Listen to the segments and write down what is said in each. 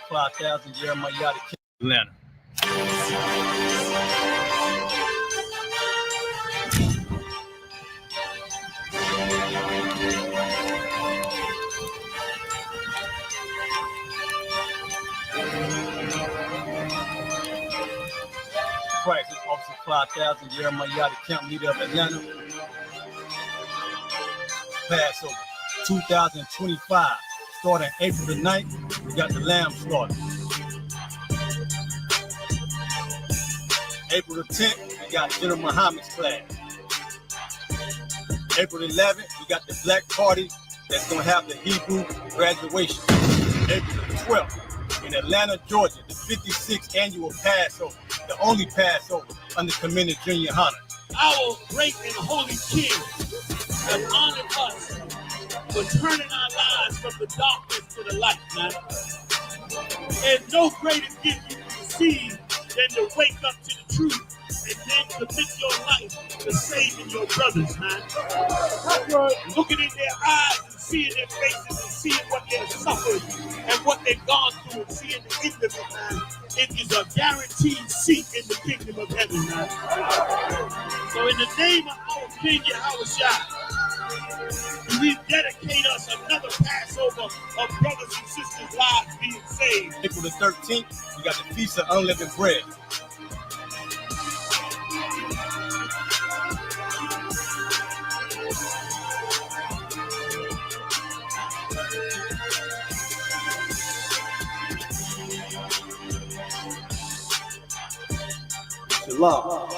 5,000 Jeremiah Atlanta. Practice Officer 5,000 Jeremiah, the camp leader of Atlanta. Passover 2025, starting April the 9th, we got the lamb slaughter. April the 10th, we got General Muhammad's class. April the 11th, we got the black party that's gonna have the Hebrew graduation. April the 12th, in Atlanta, Georgia, the 56th annual Passover, the only Passover under Commander Junior YAHANNA. Our great and holy King has honored us for turning our lives from the darkness to the light, man. There's no greater gift you can receive than to wake up to the truth and then commit your life to saving your brothers, man. Looking in their eyes and seeing their faces and seeing what they've suffered and what they've gone through and seeing the end of it, man. It is a guaranteed seat in the kingdom of heaven, man. So in the name of our King YAHUSHA, we dedicate us another Passover of brothers and sisters' lives being saved. April the 13th, we got the Feast of Unleavened Bread. Shalom.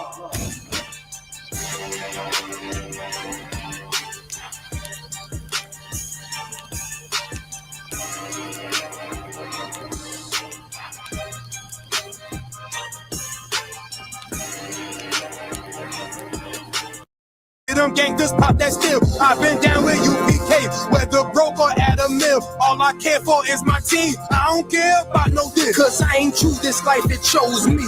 Them gangsters pop that still. I've been down with U.P.K, whether broke or at a mill. All I care for is my team. I don't care about no this. Cause I ain't choose this life, it chose me.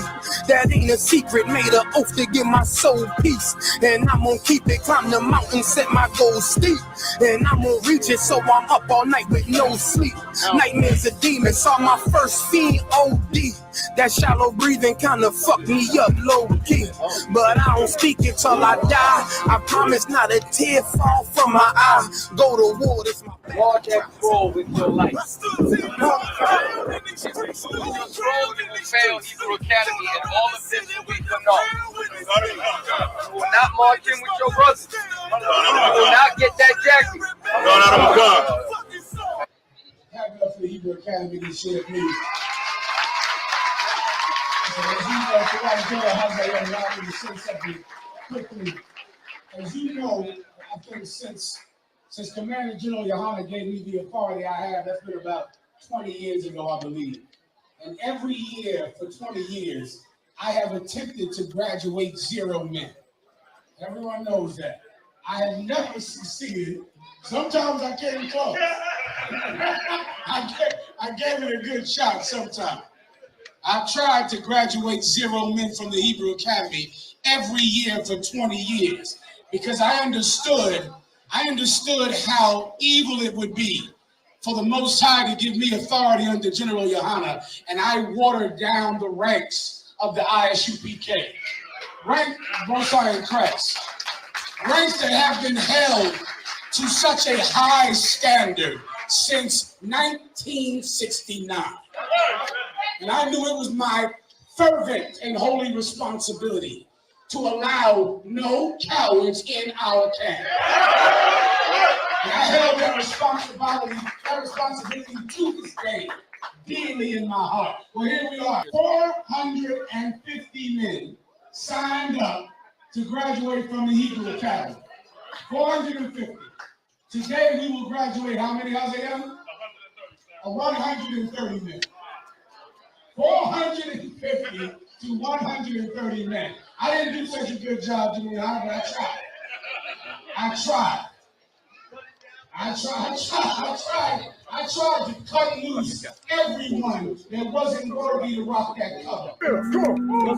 That ain't a secret, made an oath to give my soul peace. And I'm gonna keep it, climb the mountain, set my goals steep. And I'm gonna reach it, so I'm up all night with no sleep. Nightmares of demons, saw my first fiend OD. That shallow breathing kinda fucked me up low key. But I don't speak it till I die. I promise not a tear fall from my eye. Go to war, this my Walk that crawl with your life. Enrolled in the Fail Hebrew Academy and all of this will be for naught. You will not march in with your brothers. You will not get that jacket. Happy up for the Hebrew Academy this year, please. As you know, allow me to say something quickly. As you know, I think since Commander General YAHANNA gave me the authority I have, that's been about 20 years ago, I believe. And every year for 20 years, I have attempted to graduate 0 men. Everyone knows that. I have never succeeded. Sometimes I came close. I gave it a good shot sometimes. I tried to graduate 0 men from the Hebrew Academy every year for 20 years because I understood how evil it would be for the Most High to give me authority under General YAHANNA, and I watered down the ranks of the I.S.U.P.K. Most High in Christ. Ranks that have been held to such a high standard since 1969. And I knew it was my fervent and holy responsibility to allow no cowards in our camp. And I held that responsibility to this day, dearly in my heart. Well, here we are, 450 men signed up to graduate from the Hebrew Academy. 450. Today we will graduate how many, Isaiah? 130 men. 450 to 130 men. I didn't do such a good job, Jimmy, but I tried. I tried to cut loose everyone that wasn't worthy to rock that cover. Let's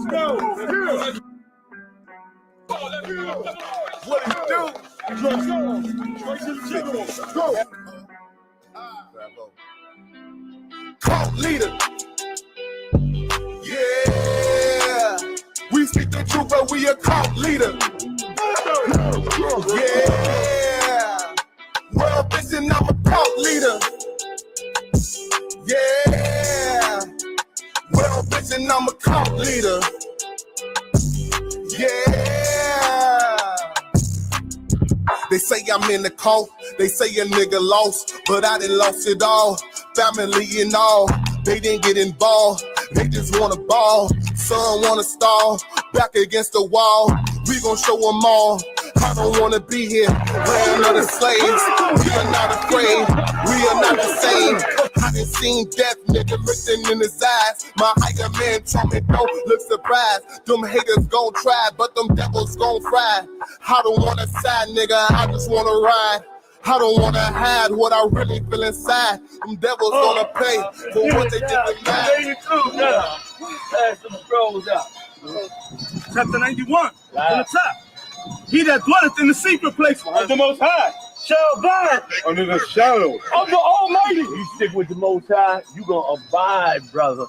go. What it do? Let's go. Go. Cult leader, trooper, we a cult leader. Yeah. World vision, I'm a cult leader. Yeah. World vision, I'm a cult leader. Yeah. They say I'm in the cult, they say a nigga lost, but I done lost it all. Family and all, they didn't get involved. They just wanna ball, son wanna stall. Back against the wall, we gon' show them all. I don't wanna be here, land of the slaves. We are not afraid, we are not the same. I done seen death, nigga, written in his eyes. My higher man told me don't look surprised. Them haters gon' try, but them devils gon' fry. I don't wanna side, nigga, I just wanna ride. I don't wanna hide what I really feel inside. Them devils gonna pay for what they did to me. Pass some scrolls out. Chapter 91, from the top. He that dwelleth in the secret place of the Most High shall abide under the shadow of the Almighty. You stick with the Most High, you gonna abide, brother,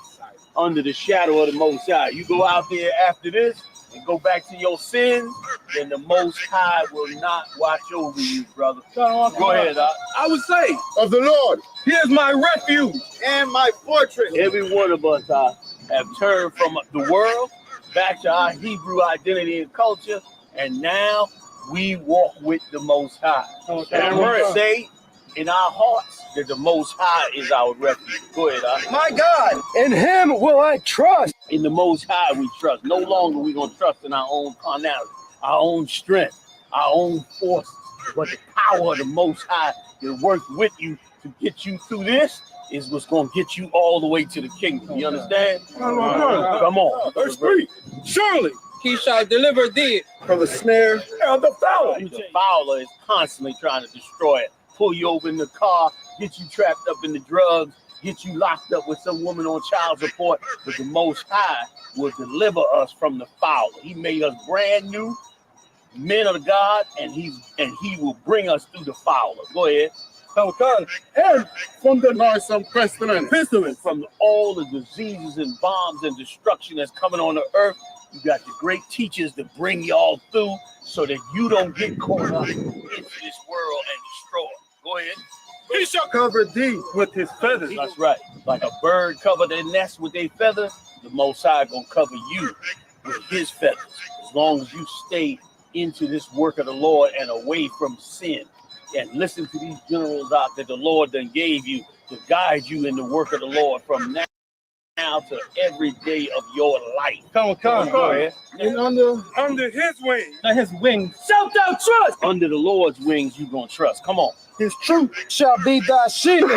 under the shadow of the Most High. You go out there after this and go back to your sins, then the Most High will not watch over you, brother. Go ahead, I would say of the Lord, he is my refuge and my fortress. Every one of us have turned from the world back to our Hebrew identity and culture, and now we walk with the Most High. And we say in our hearts that the Most High is our refuge. Go ahead, My God, in him will I trust. In the Most High we trust. No longer we gonna trust in our own carnality, our own strength, our own forces, but the power of the Most High that works with you to get you through this is what's gonna get you all the way to the kingdom. You understand? Come on. Verse 3. Surely he shall deliver thee from the snare of the fowler. The fowler is constantly trying to destroy it. Pull you over in the car, get you trapped up in the drugs, get you locked up with some woman on child support. But the Most High will deliver us from the fowler. He made us brand new men of God, and he will bring us through the fowler. Go ahead. And from the noisome pestilence, from all the diseases and bombs and destruction that's coming on the earth. You got the great teachers to bring y'all through so that you don't get caught up into this world and destroyed. Go ahead. he shall cover thee with his feathers. That's right. Like a bird cover their nest with their feathers, the Most High gonna cover you with his feathers. As long as you stay into this work of the Lord and away from sin. And listen to these generals out that the Lord then gave you to guide you in the work of the Lord from now to every day of your life. Come on. And under his wings. under his wings shalt thou trust. Under the Lord's wings, you gonna trust. Come on. His truth shall be thy shield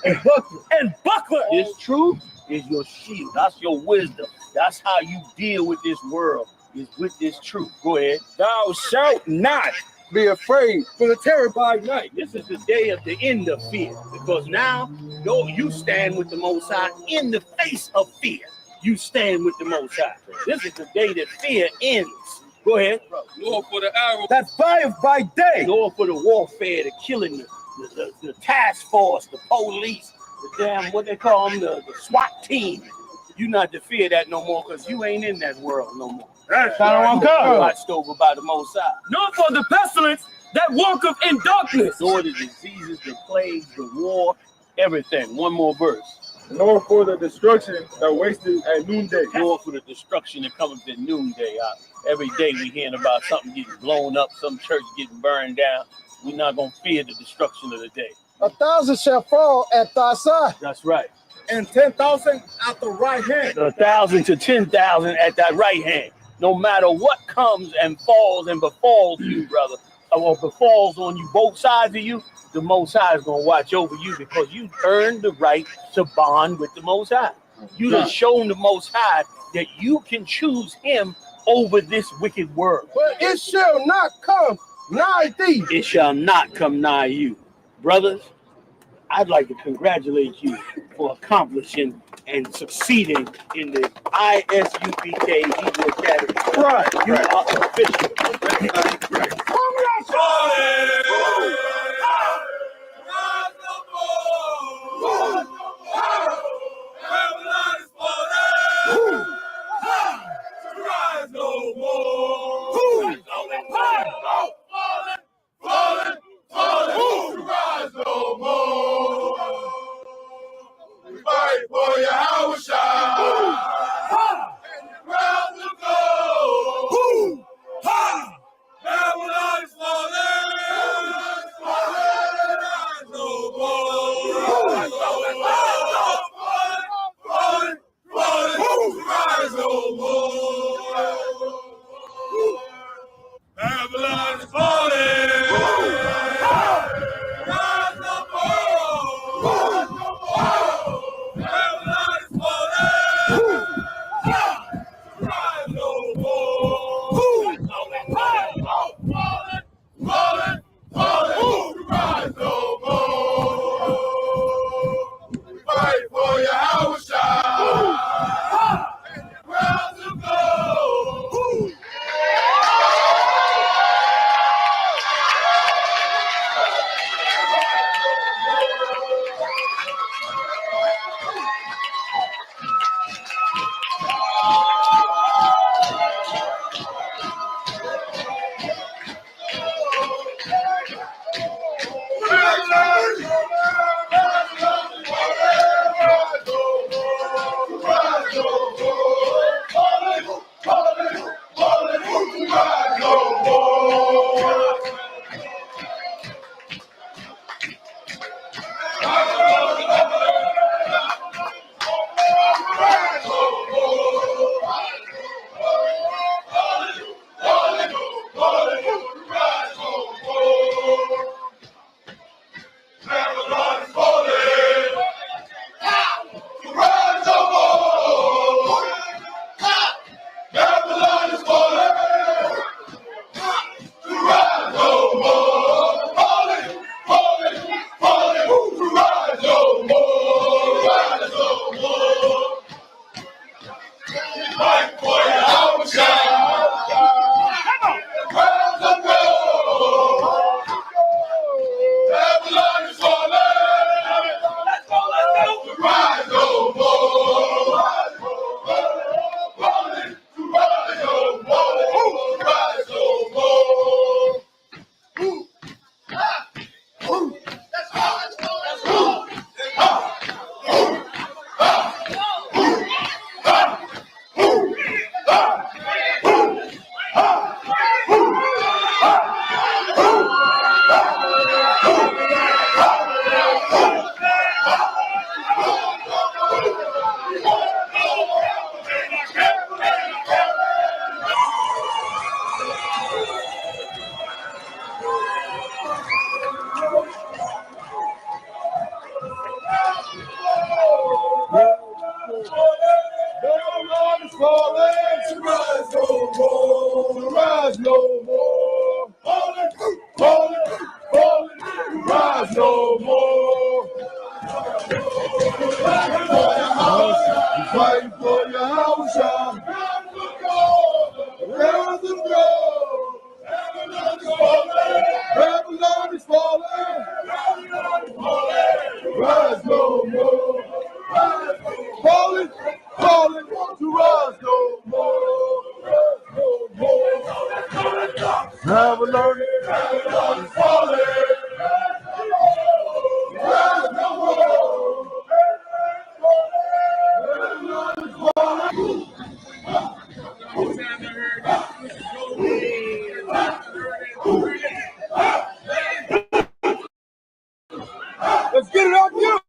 and buckler. This truth is your shield. That's your wisdom. That's how you deal with this world, is with this truth. Go ahead. Thou shalt not be afraid for the terror by night. This is the day of the end of fear, because now you stand with the Most High in the face of fear. You stand with the Most High. This is the day that fear ends. Go ahead. Lord, for the arrow that flieth by day, Lord, for the warfare, the killing, the task force, the police, the damn, what they call them, the SWAT team. You not to fear that no more, because you ain't in that world no more. that's how I'm Watched over by the Most High. nor for the pestilence that walketh in darkness. Nor the diseases, the plagues, the war, everything. One more verse. nor for the destruction that wasted at noonday. Nor for the destruction that comes at noonday. Every day we hearing about something getting blown up, some church getting burned down. We're not going to fear the destruction of the day. 1,000 shall fall at thy side, That's right. and 10,000 at the right hand. 1,000 to 10,000 at that right hand. No matter what comes and falls and befalls you, brother, or befalls on you, both sides of you, the Most High is going to watch over you, because you earned the right to bond with the Most High. You have shown the Most High that you can choose him over this wicked world. But it shall not come nigh thee. It shall not come nigh you. Brothers, I'd like to congratulate you for accomplishing and succeeding in the I.S.U.P.K. Hebrew Academy. Right. You are official. Rise no more. no more. Falling, rise no more. Fighting for YAHUSHA. Heaven to go. Babylon is falling. Rise no more. Falling, to rise no more. No more. Babylon is falling. Rise no more. Let's get it up here.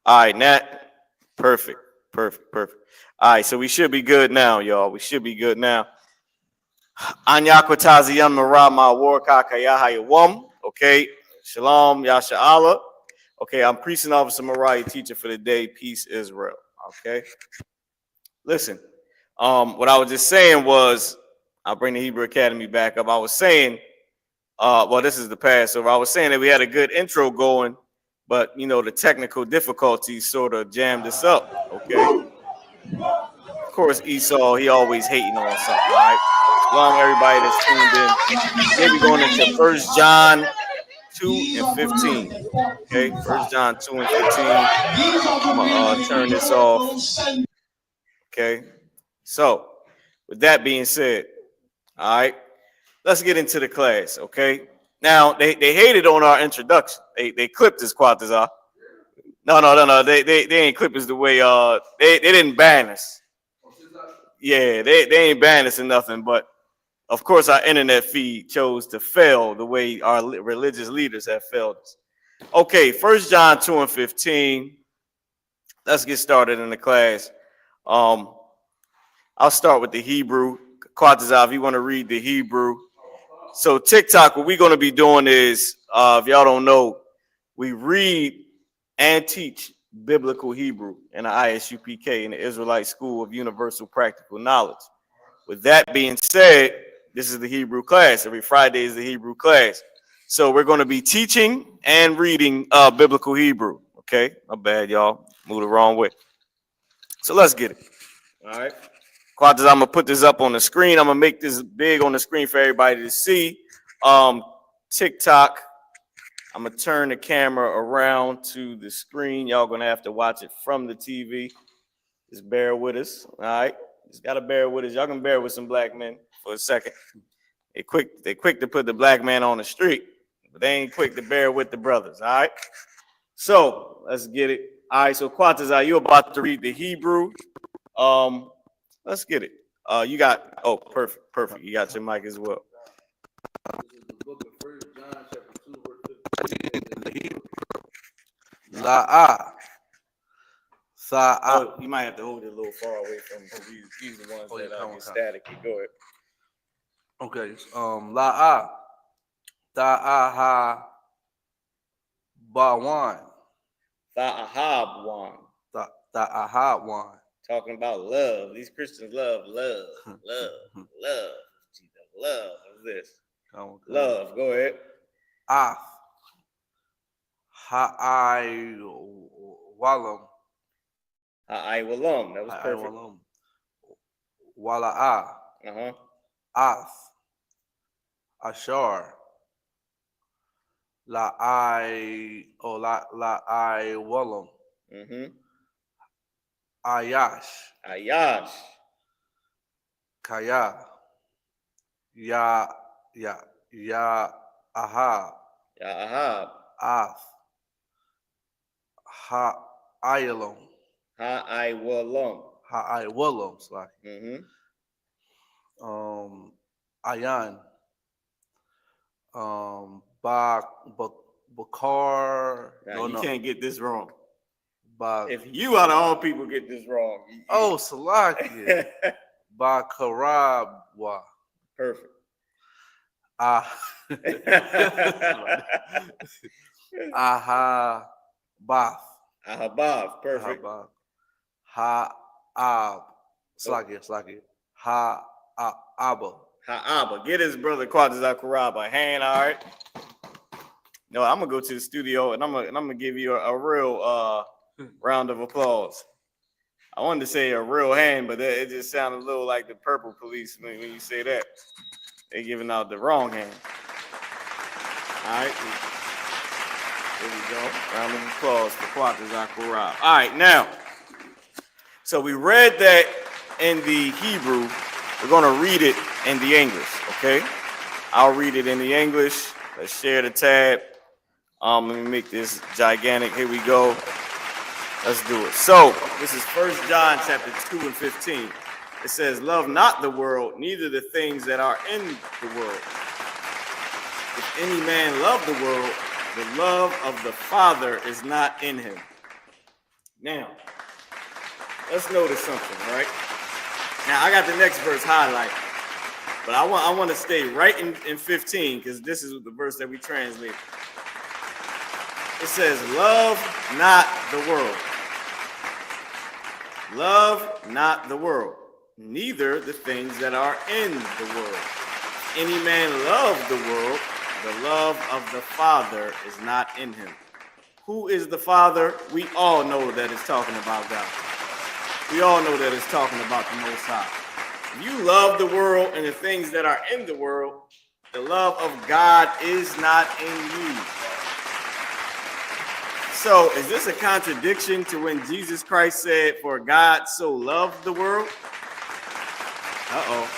All right, Nat. Perfect. All right, so we should be good now, y'all. We should be good now. Anyakwatazi Yanmarama Warkaka Yahayawam. Okay. Shalom, Yasha. Okay, I'm Priest and Officer Mariah, teacher for the day. Peace, Israel. Okay. Listen, what I was just saying was, I'll bring the Hebrew Academy back up. I was saying, well, this is the Passover. I was saying that we had a good intro going, but you know, the technical difficulties sort of jammed us up. Okay. Of course, Esau, he always hating on something, all right? Shalom, everybody that's tuned in. Today we're going into 1 John 2 and 15. Okay, 1 John 2 and 15. I'm gonna turn this off. Okay, so with that being said, all right, let's get into the class. Okay, now they hated on our introduction. They clipped us, Quatazar. No. They ain't clipped us the way they didn't ban us. Yeah, they ain't banned us or nothing, but of course our internet feed chose to fail the way our religious leaders have failed us. Okay, 1 John 2 and 15. Let's get started in the class. I'll start with the Hebrew. Quatazar, if you want to read the Hebrew. So TikTok, what we're going to be doing is, if y'all don't know, we read and teach biblical Hebrew in the I.S.U.P.K. in the Israelite School of Universal Practical Knowledge. With that being said, this is the Hebrew class. Every Friday is the Hebrew class. So we're going to be teaching and reading biblical Hebrew. Okay, my bad, y'all. Moved the wrong way. So let's get it. All right. Quatas, I'm gonna put this up on the screen. I'm gonna make this big on the screen for everybody to see. TikTok. I'm gonna turn the camera around to the screen. Y'all gonna have to watch it from the TV. Just bear with us. All right. Just gotta bear with us. Y'all can bear with some black men for a second. They quick to put the black man on the street, but they ain't quick to bear with the brothers. All right. So let's get it. All right. So Quatazar, you about to read the Hebrew. Let's get it. You got perfect. You got your mic as well. This is the book of 1 John chapter 2 verse 15 in the Hebrew. La'ah. Oh, you might have to hold it a little far away from these the ones that get static. Go ahead. Okay. La'ah. Ta'aha Bawan. Ta'ahabwan. Ta'ahabwan. Talking about love. These Christians love. Jesus, love is this. Love. Go ahead. Af. Ha'ai walam. Ha'ai-walam. That was perfect. Wala'ah. Af. Ashar. La'ai walam. Ayash. Kaya. Ahab. Af. Ha'ayalom. Ha'aywalam. Ayan. Bakar. Now, you can't get this wrong. If you out of all people get this wrong. Salaki. Bakarabwa. Perfect. Ahabaf. Perfect. Ha'ab. Slaki. Ha'aba. Get his brother Quatazar Karaba a hand, all right? No, I'm gonna go to the studio and I'm gonna give you a real round of applause. I wanted to say a real hand, but it just sounded a little like the purple police when you say that. They're giving out the wrong hand. All right. There we go. Round of applause for Quatazar Karaba. All right, now. So we read that in the Hebrew. We're gonna read it in the English, okay? I'll read it in the English. Let's share the tab. Let me make this gigantic. Here we go. Let's do it. So this is 1 John chapter 2 and 15. It says, love not the world, neither the things that are in the world. If any man love the world, the love of the Father is not in him. Now, let's notice something, right? Now, I got the next verse highlighted, but I want to stay right in 15 because this is the verse that we translated. It says, love not the world. Love not the world, neither the things that are in the world. Any man love the world, the love of the Father is not in him. Who is the Father? We all know that it's talking about God. We all know that it's talking about the Most High. If you love the world and the things that are in the world, the love of God is not in you. So is this a contradiction to when Jesus Christ said, for God so loved the world? Uh-oh.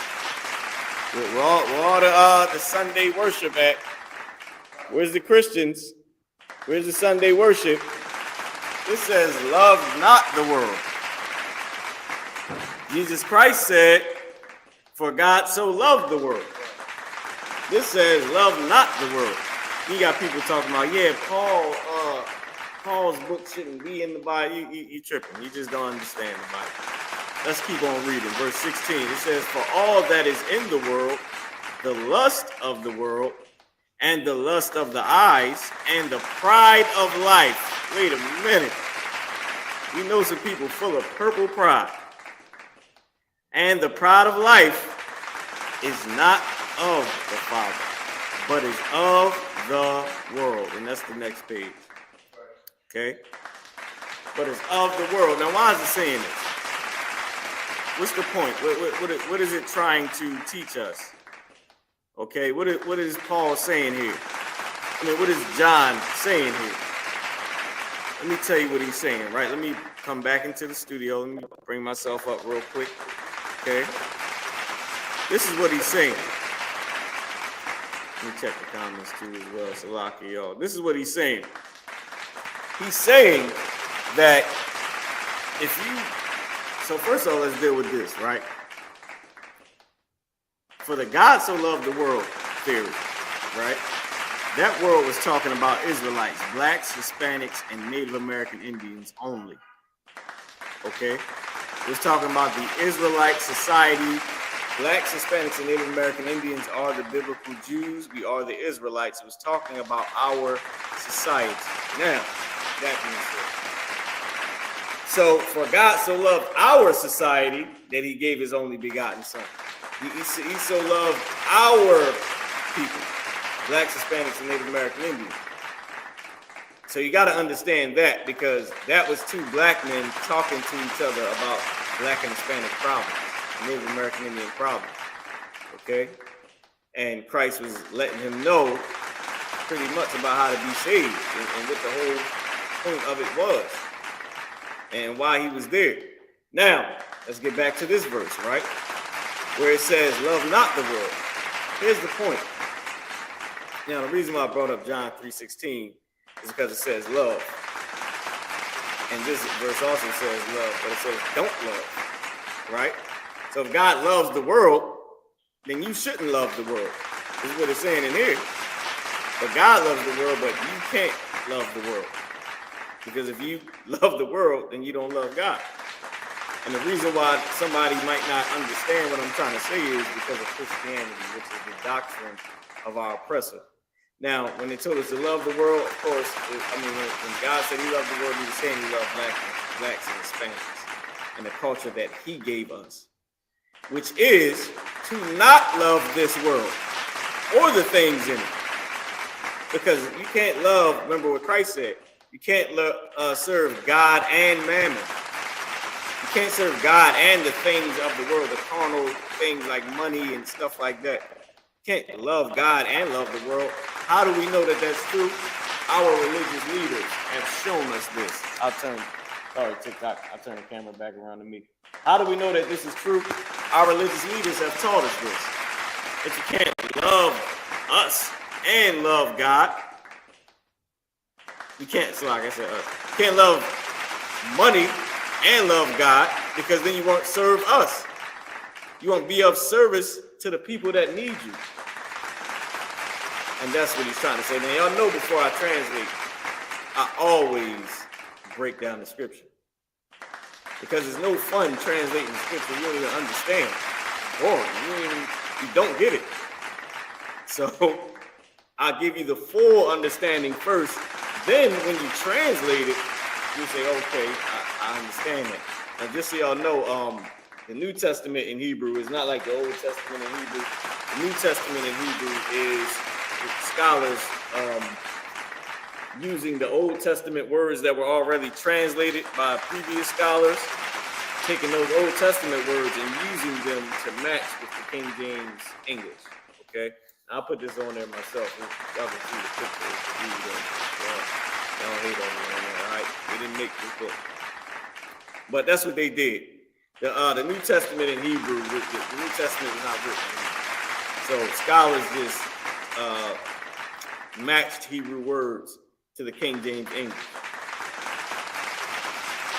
Where all the Sunday worship at? Where's the Christians? Where's the Sunday worship? It says, love not the world. Jesus Christ said, for God so loved the world. This says, love not the world. You got people talking about, yeah, Paul's book shouldn't be in the Bible. You tripping. You just don't understand the Bible. Let's keep on reading. Verse 16. It says, for all that is in the world, the lust of the world, and the lust of the eyes, and the pride of life. Wait a minute. We know some people full of purple pride. And the pride of life is not of the Father, but is of the world. And that's the next page. Okay? But it's of the world. Now, why is it saying this? What's the point? What is it trying to teach us? Okay, what is Paul saying here? I mean, what is John saying here? Let me tell you what he's saying, right? Let me come back into the studio. Let me bring myself up real quick. Okay? This is what he's saying. Let me check the comments too as well. Salaki, y'all. This is what he's saying. He's saying that if you... So first of all, let's deal with this, right? For the God so loved the world theory, right? That world was talking about Israelites, blacks, Hispanics, and Native American Indians only. Okay? It was talking about the Israelite society. Blacks, Hispanics, and Native American Indians are the biblical Jews. We are the Israelites. It was talking about our society. Now, that being said. So, for God so loved our society that he gave his only begotten son. He so loved our people, blacks, Hispanics, and Native American Indians. So you got to understand that, because that was two black men talking to each other about black and Hispanic problems, Native American Indian problems, okay? And Christ was letting him know pretty much about how to be saved and what the whole point of it was and why he was there. Now, let's get back to this verse, right? Where it says, love not the world. Here's the point. Now, the reason why I brought up John 3:16 is because it says love. And this verse also says love, but it says don't love, right? So if God loves the world, then you shouldn't love the world. This is what it's saying in here. But God loves the world, but you can't love the world. Because if you love the world, then you don't love God. And the reason why somebody might not understand what I'm trying to say is because of Christianity, which is the doctrine of our oppressor. Now, when they told us to love the world, of course, when God said he loved the world, he was saying he loved blacks and Hispanics and the culture that he gave us, which is to not love this world or the things in it. Because you can't love, remember what Christ said, you can't serve God and mammon. You can't serve God and the things of the world, the carnal things like money and stuff like that. You can't love God and love the world. How do we know that that's true? Our religious leaders have shown us this. Sorry, TikTok, I'll turn the camera back around to me. How do we know that this is true? Our religious leaders have taught us this. That you can't love us and love God. You can't, so like I said, you can't love money and love God, because then you won't serve us. You won't be of service to the people that need you. And that's what he's trying to say. Now, y'all know before I translate, I always break down the scripture. because it's no fun translating scripture you don't even understand. It's boring. You don't get it. So I'll give you the full understanding first. Then when you translate it, you say, okay, I understand that. Now just so y'all know, the New Testament in Hebrew is not like the Old Testament in Hebrew. The New Testament in Hebrew is scholars using the Old Testament words that were already translated by previous scholars, taking those Old Testament words and using them to match with the King James English. Okay, I'll put this on there myself. Y'all can see the picture. Y'all hate on me on there, all right? We didn't make this book, but that's what they did. The New Testament in Hebrew, the New Testament is not written in Hebrew. So scholars just matched Hebrew words to the King James English.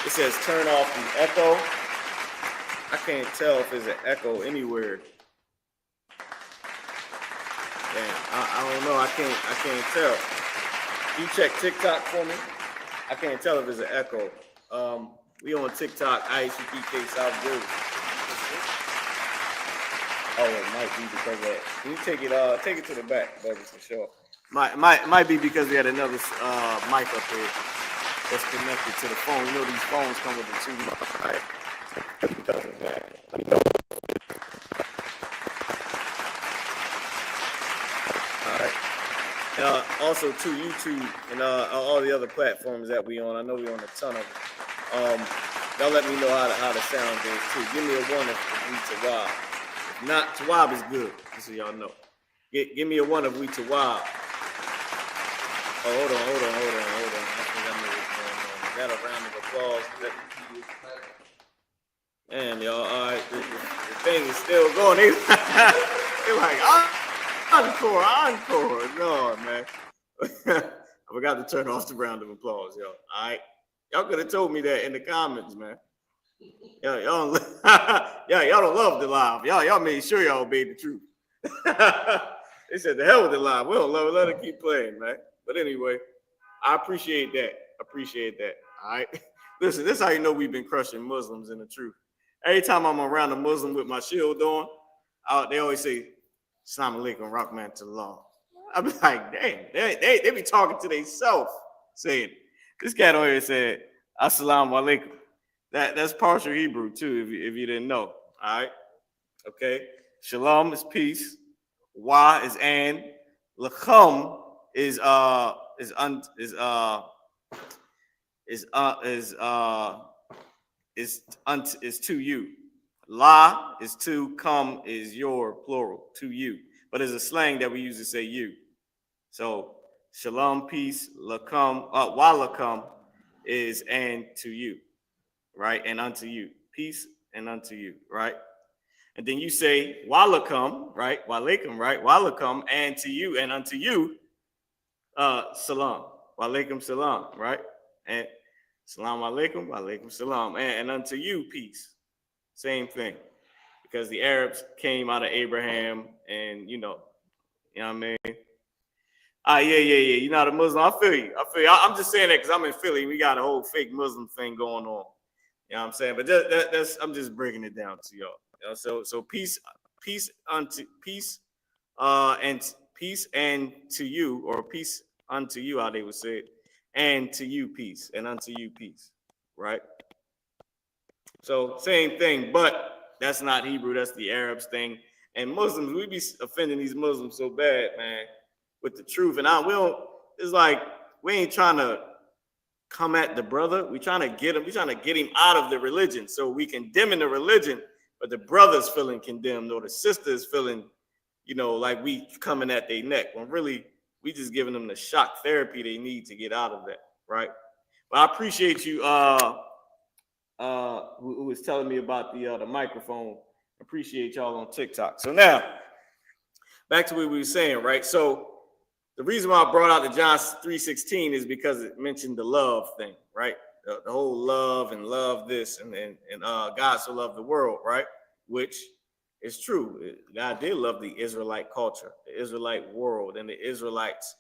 It says turn off the echo. I can't tell if there's an echo anywhere. Damn, I don't know. I can't tell. You check TikTok for me. I can't tell if there's an echo. We on TikTok, I.S.U.P.K South Jersey. Oh, it might be because of that. Can you take it to the back, brother, for sure. Might be because we had another mic up here that's connected to the phone. You know these phones come with the two mics, right? Because of that. All right. Also to YouTube and all the other platforms that we on. I know we on a ton of them. Y'all let me know how the sound is too. Give me a 1 if we THEVIEW. If not, THEVIEW is good, just so y'all know. Give me a 1 if we THEVIEW. Oh, hold on. I think I know what's going on. Is that a round of applause? Man, y'all, all right. The thing is still going. They're like, encore. No, man. I forgot to turn off the round of applause, y'all. All right. Y'all could have told me that in the comments, man. Y'all don't love the live. Y'all made sure y'all obeyed the truth. They said the hell with the live. We don't love it. Let it keep playing, man. But anyway, I appreciate that. All right. Listen, this is how you know we've been crushing Muslims in the truth. Every time I'm around a Muslim with my shield on, they always say, Assalamu alaikum, Rahman to Allah. I be like, dang, they be talking to themselves, saying, this cat on here said, Assalamu alaikum. That's partial Hebrew too, if you didn't know. All right. Okay. Shalom is peace. Wa is and. Lachum is to you. La is to, come is your, plural, to you. But it's a slang that we use to say you. So shalom, peace, lakum, wa lakum is and to you, right? And unto you. Peace and unto you, right? And then you say wa lakum, right? Wa alaikum, right? Wa lakum and to you and unto you, salam. Wa alaikum salam, right? And salam alaikum, wa alaikum salam. And unto you, peace. Same thing. Because the Arabs came out of Abraham and, you know what I mean? Yeah. You're not a Muslim. I feel you. I'm just saying that because I'm in Philly. We got a whole fake Muslim thing going on. You know what I'm saying? But that's I'm just breaking it down to y'all. You know, so peace and to you, or peace unto you, how they would say it, and to you peace, and unto you peace, right? So same thing, but that's not Hebrew. That's the Arabs thing. And Muslims, we be offending these Muslims so bad, man, with the truth. And it's like we ain't trying to come at the brother. We trying to get him. We trying to get him out of the religion so we condemn in the religion, but the brother's feeling condemned or the sister is feeling, like we coming at their neck. When really we just giving them the shock therapy they need to get out of that, right? But I appreciate you. Who was telling me about the microphone. Appreciate y'all on TikTok. So now, back to what we were saying, right? So the reason why I brought out the John 3:16 is because it mentioned the love thing, right? The whole love and love this and God so loved the world, right? Which is true. God did love the Israelite culture, the Israelite world, and the Israelites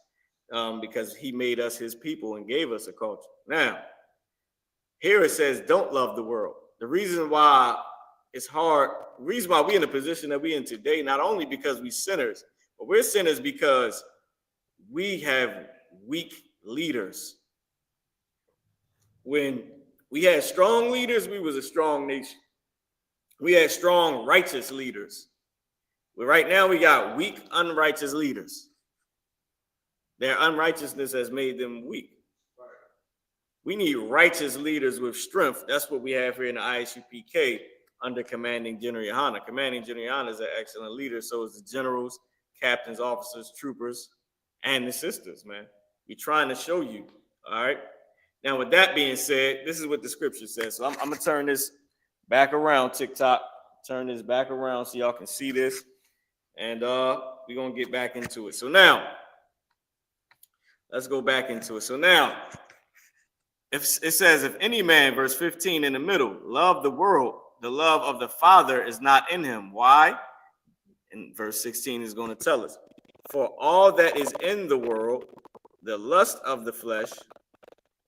because he made us his people and gave us a culture. Now, here it says, don't love the world. the reason why it's hard, the reason why we're in the position that we're in today, not only because we sinners, but we're sinners because we have weak leaders. When we had strong leaders, we was a strong nation. We had strong, righteous leaders. But right now we got weak, unrighteous leaders. Their unrighteousness has made them weak. We need righteous leaders with strength. That's what we have here in the I.S.U.P.K. under Commanding General YAHANNA. Commanding General YAHANNA is an excellent leader. So is the generals, captains, officers, troopers, and the sisters, man. We're trying to show you, all right? Now, with that being said, this is what the scripture says. So I'm going to turn this back around, TikTok. Turn this back around so y'all can see this. And we're going to get back into it. So now, let's go back into it. So now, if it says, if any man, verse 15 in the middle, love the world, the love of the Father is not in him. Why? And verse 16 is going to tell us. For all that is in the world, the lust of the flesh,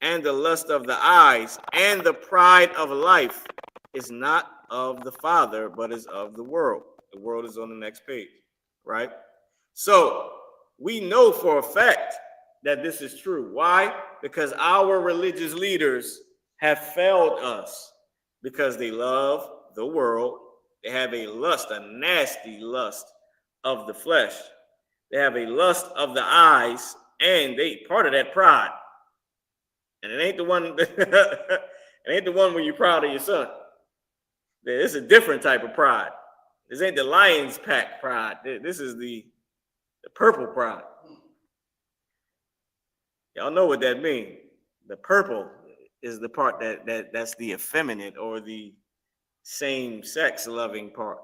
and the lust of the eyes, and the pride of life is not of the Father, but is of the world. The world is on the next page, right? So we know for a fact that this is true. Why? Because our religious leaders have failed us because they love the world. They have a lust, a nasty lust of the flesh. They have a lust of the eyes, and they part of that pride. And it ain't the one. It ain't the one where you're proud of your son. It's a different type of pride. This ain't the lion's pack pride. This is the purple pride. Y'all know what that means. The purple is the part that's the effeminate or the same-sex loving part.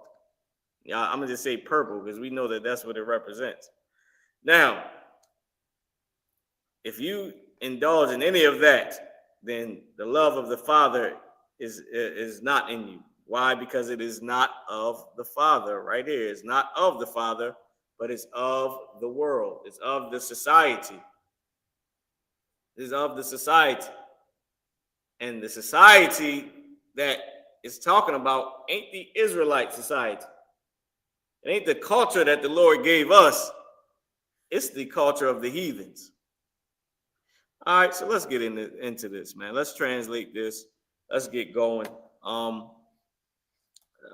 Yeah, I'm gonna just say purple because we know that that's what it represents. Now, if you indulge in any of that, then the love of the Father is not in you. Why? Because it is not of the Father. Right here, it's not of the Father, but it's of the world. It's of the society. It's of the society. And the society that it's talking about ain't the Israelite society. It ain't the culture that the Lord gave us. It's the culture of the heathens. All right, so let's get into this, man. Let's translate this. Let's get going.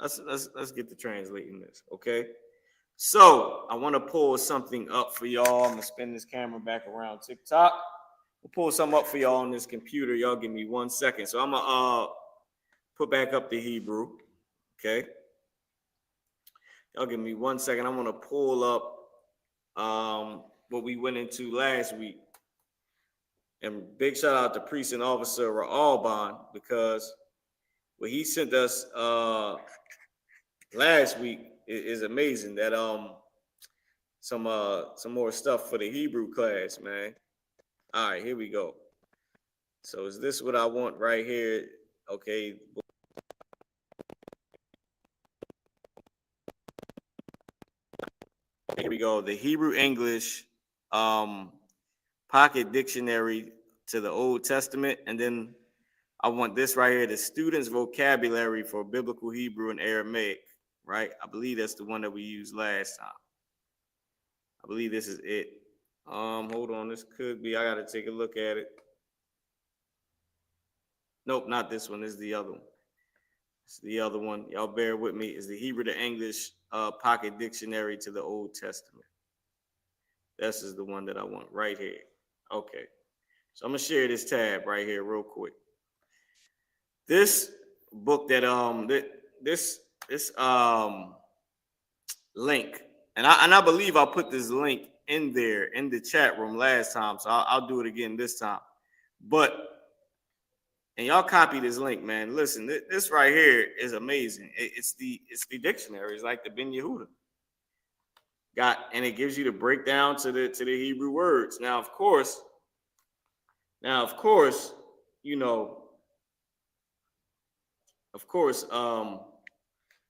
Let's get to translating this, okay? So I want to pull something up for y'all. I'm gonna spin this camera back around TikTok. We'll pull something up for y'all on this computer. Y'all give me 1 second. So I'm gonna put back up the Hebrew, okay? Y'all give me 1 second. I'm gonna pull up what we went into last week. And big shout out to Priest and Officer Alban, because what he sent us last week is amazing. That some more stuff for the Hebrew class, man. All right, here we go. So is this what I want right here? Okay. Here we go. The Hebrew English pocket dictionary to the Old Testament. And then I want this right here, the student's vocabulary for biblical Hebrew and Aramaic, right? I believe that's the one that we used last time. I believe this is it. Hold on, this could be, I gotta take a look at it. Nope, not this one, this is the other one. It's the other one, y'all bear with me, is the Hebrew to English pocket dictionary to the Old Testament. This is the one that I want right here. Okay, so I'm gonna share this tab right here real quick. This book that this link, and I believe I put this link in there in the chat room last time, so I'll do it again this time. And y'all copy this link, man. Listen, this right here is amazing. It's the dictionary. It's like the Ben Yehuda. And it gives you the breakdown to the Hebrew words. Now, of course, you know,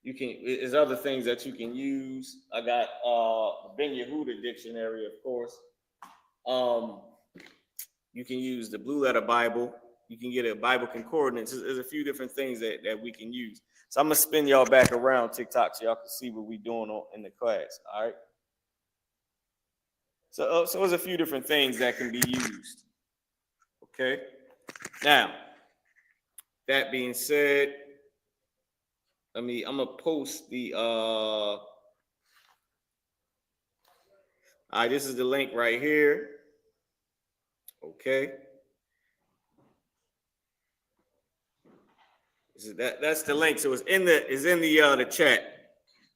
you can, there's other things that you can use. I got the Ben Yehuda dictionary, of course. You can use the Blue Letter Bible. you can get a Bible concordance. There's a few different things that we can use. So I'm gonna spin y'all back around TikTok so y'all can see what we're doing in the class. All right. So there's a few different things that can be used. Okay. Now, that being said, I'm gonna post the all right, this is the link right here. Okay. That's the link. So it's in the chat.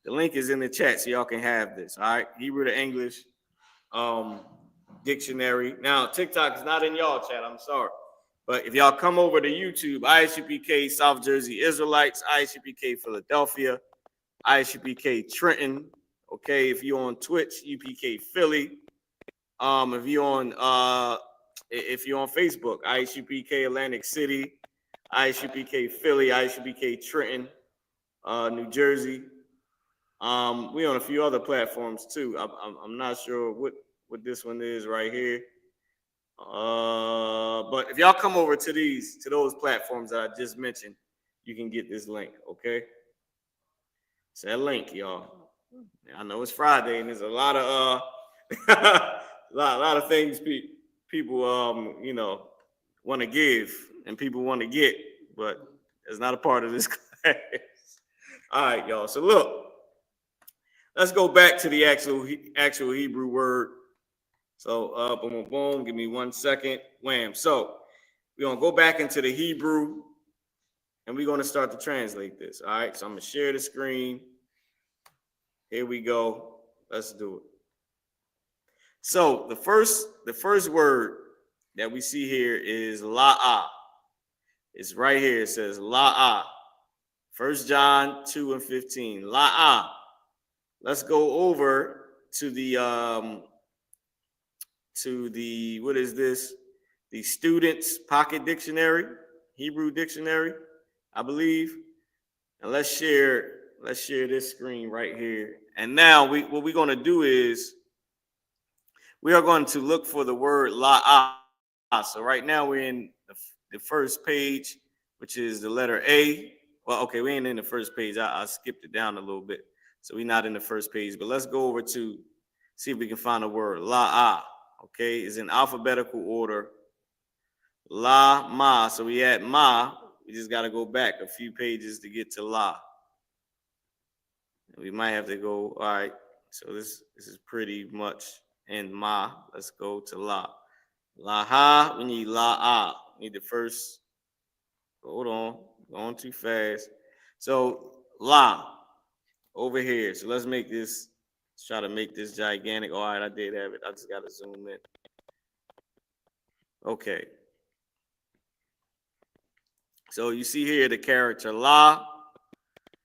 The link is in the chat so y'all can have this. All right. Hebrew to English dictionary. Now, TikTok is not in y'all chat. I'm sorry. But if y'all come over to YouTube, I.S.U.P.K. South Jersey Israelites, I.S.U.P.K. Philadelphia, I.S.U.P.K. Trenton. Okay. If you're on Twitch, UPK Philly. If you're on Facebook, I.S.U.P.K. Atlantic City, I.S.U.P.K. Philly, I.S.U.P.K. Trenton, New Jersey. We on a few other platforms too. I'm not sure what this one is right here. But if y'all come over to those platforms that I just mentioned, you can get this link. Okay. It's that link, y'all. I know it's Friday and there's a lot of a lot of things people want to give and people want to get, but it's not a part of this class. All right, y'all. So look. Let's go back to the actual Hebrew word. So boom, boom, boom. Give me 1 second. Wham. So we're gonna go back into the Hebrew, and we're gonna start to translate this. All right. So I'm gonna share the screen. Here we go. Let's do it. So the first word that we see here is la'ah. It's right here. It says la'ah. 1 John 2:15. La'ah. Let's go over to the what is this? The Student's Pocket Dictionary, Hebrew Dictionary, I believe. And let's share this screen right here. And now what we're going to do is we are going to look for the word la'ah. So right now we're in the first page, which is the letter A. Well, okay, we ain't in the first page. I skipped it down a little bit. So we're not in the first page, but let's go over to see if we can find the word la'ah. Okay, it's in alphabetical order. La, ma. So we had ma. We just got to go back a few pages to get to la. We might have to go. All right. So this is pretty much in ma. Let's go to la. La-ha. We need la'ah. We need the first. Hold on. Going too fast. So la. Over here. So let's try to make this gigantic. All right, I did have it. I just got to zoom in. Okay. So you see here the character la.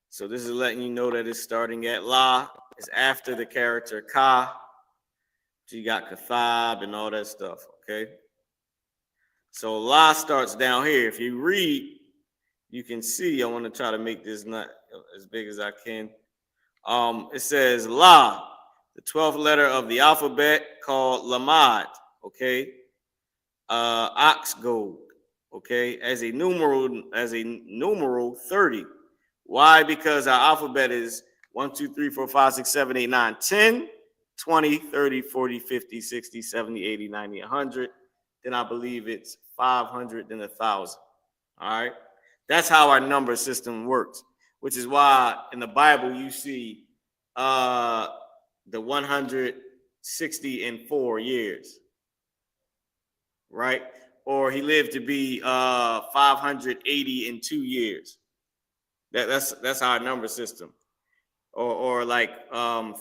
So this is letting you know that it's starting at la. It's after the character ka. So you got kathab and all that stuff, okay? So la starts down here. If you read, you can see, I want to try to make this not as big as I can. It says La, the 12th letter of the alphabet called Lamad, okay? Ox gold, okay? As a numeral 30. Why? Because our alphabet is 1, 2, 3, 4, 5, 6, 7, 8, 9, 10, 20, 30, 40, 50, 60, 70, 80, 90, 100. Then I believe it's 500, then 1,000. All right? That's how our number system works, which is why in the Bible you see the 160 in 4 years, right? Or he lived to be 580 in 2 years. That's our number system. Or like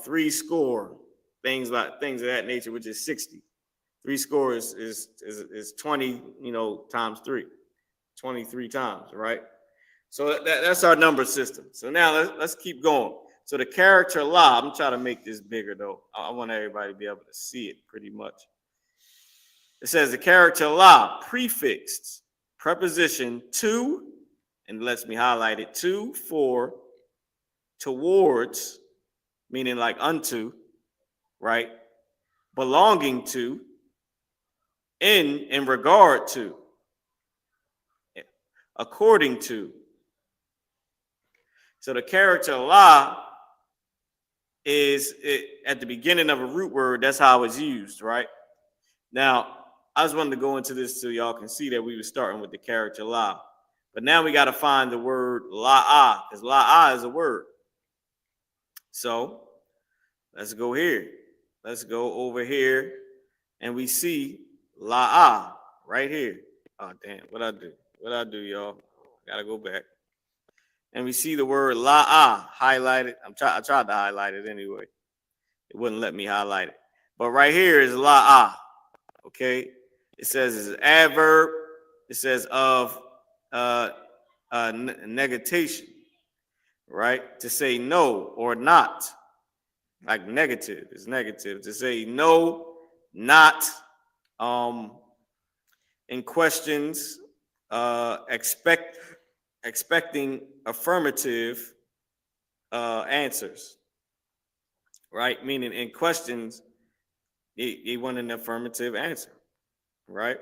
3 score, things of that nature, which is 60. 3 score is 20, times 3, 23 times, right? So that's our number system. So now let's keep going. So the character la, I'm trying to make this bigger though. I want everybody to be able to see it pretty much. It says the character la prefixed preposition to, and lets me highlight it, to, for, towards, meaning like unto, right? Belonging to, in regard to. according to. So the character la is at the beginning of a root word. That's how it's used, right? Now, I just wanted to go into this so y'all can see that we were starting with the character la. But now we got to find the word la'ah, because la'ah is a word. So let's go here. Let's go over here, and we see la'ah right here. Oh, damn, what I do? What I do, y'all? Gotta go back. And we see the word la'ah highlighted. I tried to highlight it anyway. It wouldn't let me highlight it. But right here is la'ah, okay? It says it's an adverb. It says of negation, right? To say no or not, like negative is negative. To say no, not, in questions, expecting affirmative answers, right? Meaning in questions, they want an affirmative answer, right?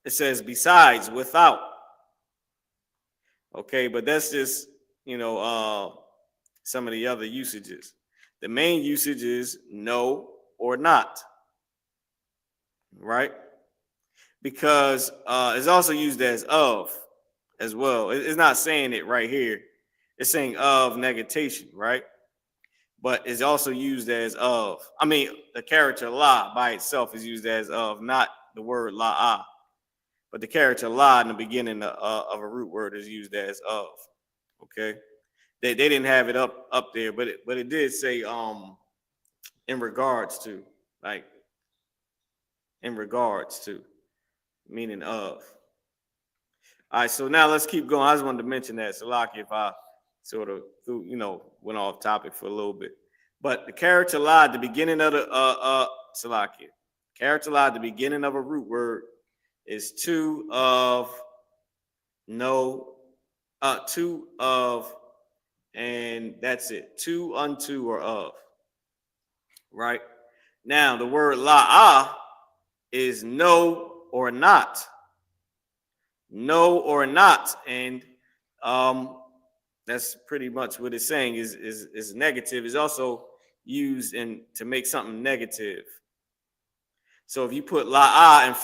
It says besides, without. Okay, but that's just, you know, some of the other usages. The main usage is no or not, right? Because it's also used as of as well. It's not saying it right here. It's saying of negation, right? But it's also used as of. I mean, the character la by itself is used as of, not the word la'ah. But the character la in the beginning of a root word is used as of. Okay, they didn't have it up there, but it did say in regards to, like in regards to, meaning of. All right, so now let's keep going. I just wanted to mention that, Salaki, if I sort of went off topic for a little bit. But the character la at the beginning of the Salaki, character la at the beginning of a root word is to of, no, to of, and that's it. To, unto, or of. Right? Now the word la'ah is no or not. No or not. And that's pretty much what it's saying is negative. It's also used to make something negative. So if you put la'ah in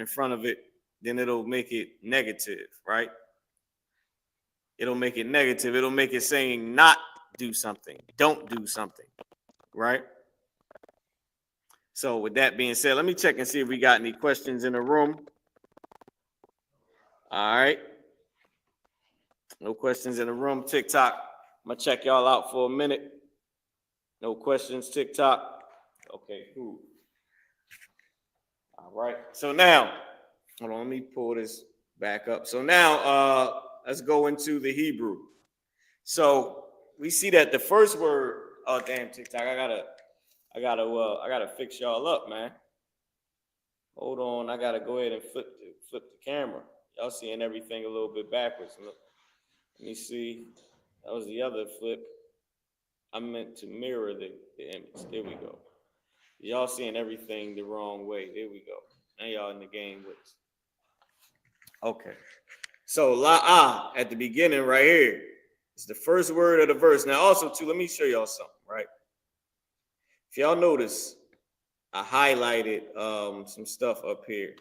front of it, then it'll make it negative, right? It'll make it negative. It'll make it saying not do something, don't do something, right? So with that being said, let me check and see if we got any questions in the room. All right. No questions in the room. TikTok, I'm going to check y'all out for a minute. No questions, TikTok. Okay, cool. All right. So now, hold on, let me pull this back up. So now, let's go into the Hebrew. So we see that the first word, oh damn, TikTok, I gotta fix y'all up, man. Hold on, I gotta go ahead and flip the camera. Y'all seeing everything a little bit backwards. Look, let me see. That was the other flip. I meant to mirror the image. There we go. Y'all seeing everything the wrong way. There we go. Now y'all in the game with us. Okay. So la'ah at the beginning right here is the first word of the verse. Now also too, let me show y'all something, right? If y'all notice, I highlighted some stuff up here.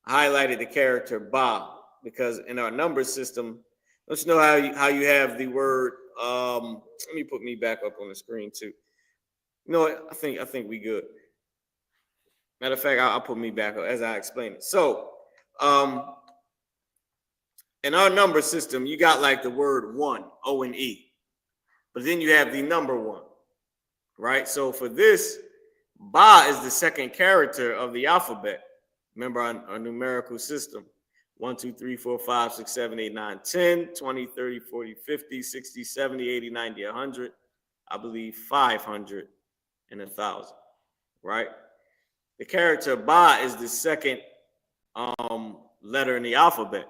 I highlighted the character ba because in our number system, don't you know how you have the word, let me put me back up on the screen too. You know what? I think we good. Matter of fact, I'll put me back up as I explain it. So, in our number system, you got like the word one, O-N-E, but then you have the number one, right? So for this, ba is the second character of the alphabet. Remember our numerical system. 1, 2, 3, 4, 5, 6, 7, 8, 9, 10, 20, 30, 40, 50, 60, 70, 80, 90, 100, I believe 500 and 1,000, right? The character ba is the second letter in the alphabet,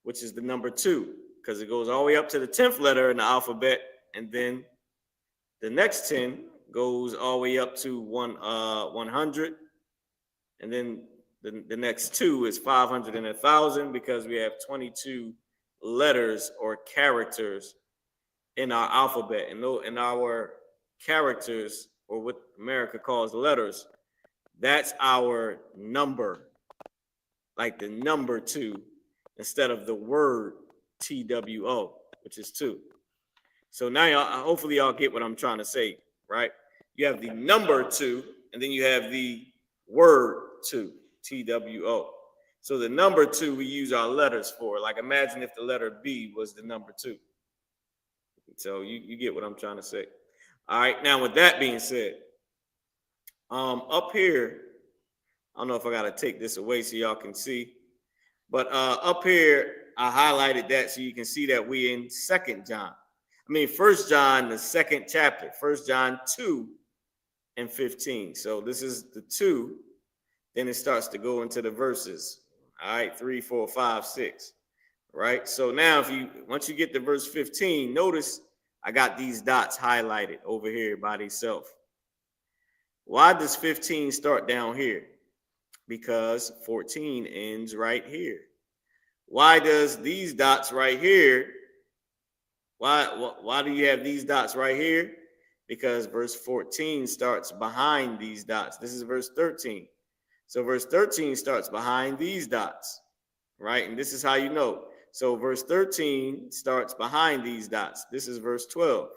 which is the number 2, because it goes all the way up to the 10th letter in the alphabet, and then the next 10 goes all the way up to 100, and then the next 2 is 500 and 1,000, because we have 22 letters or characters in our alphabet. And in our characters, or what America calls letters, that's our number, like the number 2, instead of the word TWO, which is 2. So now y'all, hopefully y'all get what I'm trying to say, right? You have the number 2, and then you have the word 2, TWO. So the number 2 we use our letters for. Like imagine if the letter B was the number 2. So you get what I'm trying to say. All right, now with that being said, up here, I don't know if I gotta take this away so y'all can see, but up here I highlighted that so you can see that we in 2nd John. I mean 1 John, the 2nd chapter, 1 John 2 and 15. So this is the 2, then it starts to go into the verses. All right, 3, 4, 5, 6. Right? So now once you get to verse 15, notice I got these dots highlighted over here by themselves. Why does 15 start down here? Because 14 ends right here. Why does these dots right here, why do you have these dots right here? Because verse 14 starts behind these dots. This is verse 13. So verse 13 starts behind these dots, right? And this is how you know. So verse 13 starts behind these dots. This is verse 12.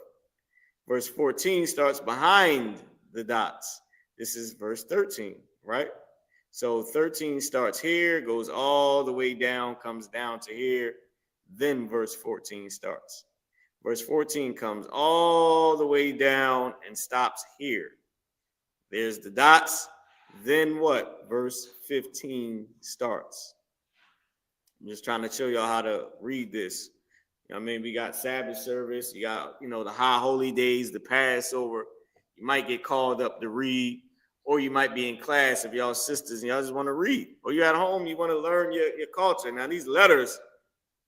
Verse 14 starts behind the dots. This is verse 13, right? So 13 starts here, goes all the way down, comes down to here. Then verse 14 starts. Verse 14 comes all the way down and stops here. There's the dots. Then what? Verse 15 starts. I'm just trying to show y'all how to read this. You know what I mean? We got Sabbath service. You got, the high holy days, the Passover. You might get called up to read, or you might be in class if y'all sisters and y'all just want to read. Or you're at home, you want to learn your culture. Now, these letters,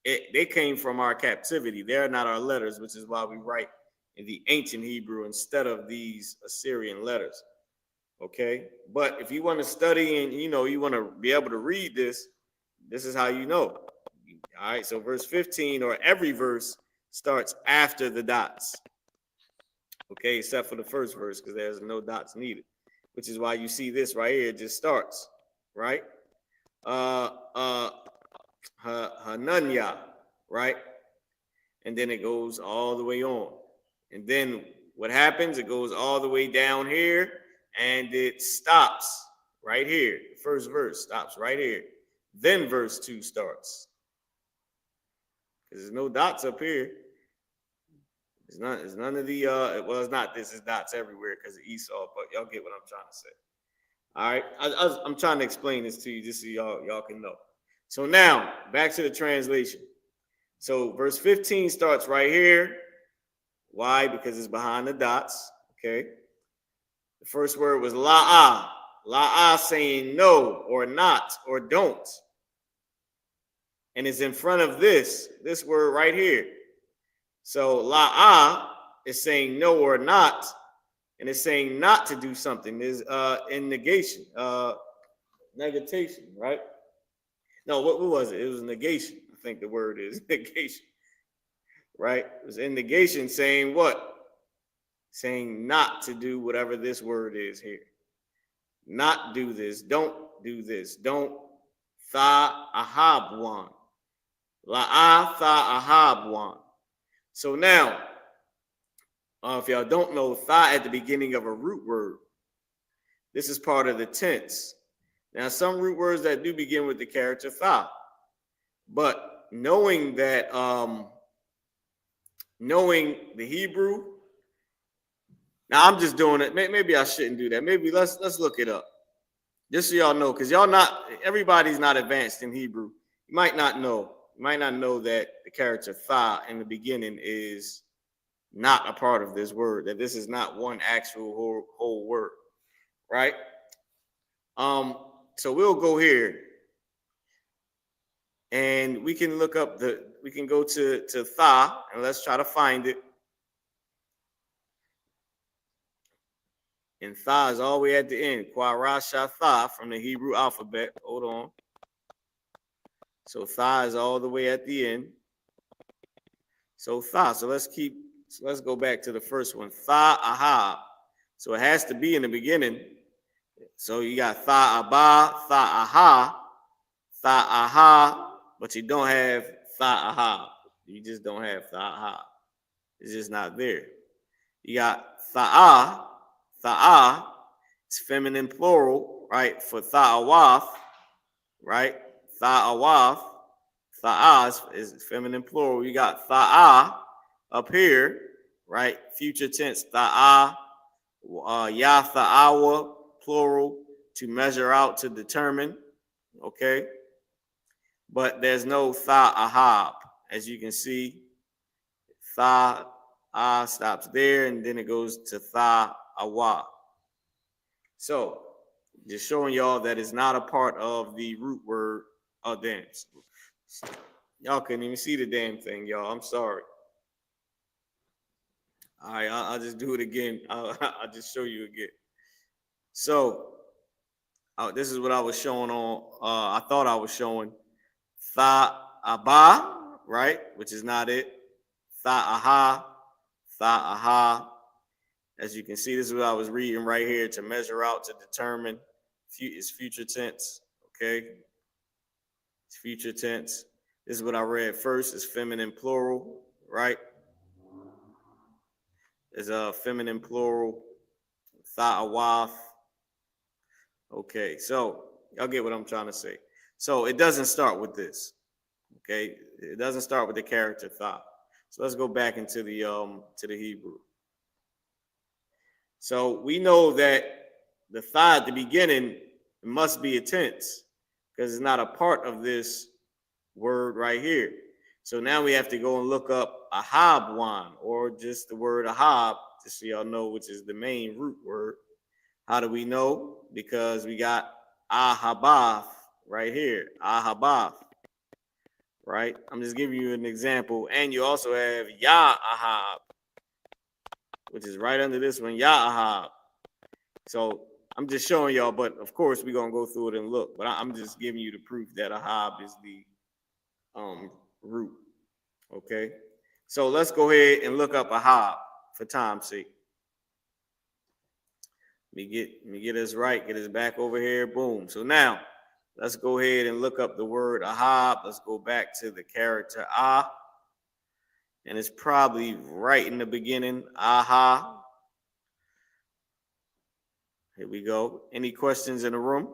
they came from our captivity. They're not our letters, which is why we write in the ancient Hebrew instead of these Assyrian letters. Okay? But if you want to study and, you want to be able to read this, this is how you know. All right, so verse 15, or every verse, starts after the dots. Okay, except for the first verse, because there's no dots needed, which is why you see this right here. It just starts, right? Hananya, right? And then it goes all the way on. And then what happens? It goes all the way down here, and it stops right here. The first verse stops right here. Then verse 2 starts. Because there's no dots up here. It's none of the well, it's not this, is dots everywhere because of Esau, but y'all get what I'm trying to say. All right. I'm trying to explain this to you just so y'all can know. So now back to the translation. So verse 15 starts right here. Why? Because it's behind the dots. Okay. The first word was la'ah. La'ah saying no or not or don't. And it's in front of this word right here. So la'ah is saying no or not, and it's saying not to do something. Is in negation, negation, right? No, what was it? It was negation. I think the word is negation, right? It was in negation saying what? Saying not to do whatever this word is here. Not do this. Don't do this. Don't tha'ahabwan. La'ah tha'ahabwan. So now, if y'all don't know, tha at the beginning of a root word. This is part of the tense. Now, some root words that do begin with the character tha. But knowing that, knowing the Hebrew, now I'm just doing it. Maybe I shouldn't do that. Maybe let's look it up. Just so y'all know, because everybody's not advanced in Hebrew. You might not know. You might not know that the character tha in the beginning is not a part of this word, that this is not one actual whole word, right? So we'll go here and we can look up we can go to tha and let's try to find it. And tha is all the way at the end. Kwarasha tha from the Hebrew alphabet. Hold on. So tha is all the way at the end. So tha. So let's go back to the first one. Tha ahab. So it has to be in the beginning. So you got tha aba, tha aha, tha aha, but you don't have tha aha. You just don't have tha aha. It's just not there. You got tha'a, tha'a, it's feminine plural, right? For tha'awaf, right? Tha'awaf, tha'a is feminine plural. You got tha'a up here, right? Future tense, tha'a, ya tha'awa, plural, to measure out, to determine, okay? But there's no tha'ahab, as you can see. Tha'a stops there, and then it goes to tha'awah. So, just showing y'all that it's not a part of the root word. Oh, damn. Y'all couldn't even see the damn thing, y'all. I'm sorry. All right, I'll just do it again. I'll just show you again. So, this is what I was showing on. I thought I was showing tha'aba, right? Which is not it. Tha'aha, tha'aha. As you can see, this is what I was reading right here. To measure out, to determine, is future tense, okay? It's future tense. This is what I read first. It's feminine plural, right? It's a feminine plural, tha'awaf. Okay, so y'all get what I'm trying to say. So it doesn't start with this, okay? It doesn't start with the character tha. So let's go back into the to the Hebrew. So we know that the tha at the beginning must be a tense because it's not a part of this word right here. So now we have to go and look up ahab one, or just the word ahab, just so y'all know which is the main root word. How do we know? Because we got ahabath right here, ahabath. Right? I'm just giving you an example. And you also have YAHAH, which is right under this one, YAHAH. So I'm just showing y'all, but of course we're going to go through it and look. But I'm just giving you the proof that ahab is the root. Okay? So let's go ahead and look up ahab for time's sake. Let me get us right, get us back over here. Boom. So now, let's go ahead and look up the word ahab. Let's go back to the character ah. And it's probably right in the beginning, aha. Here we go. Any questions in the room?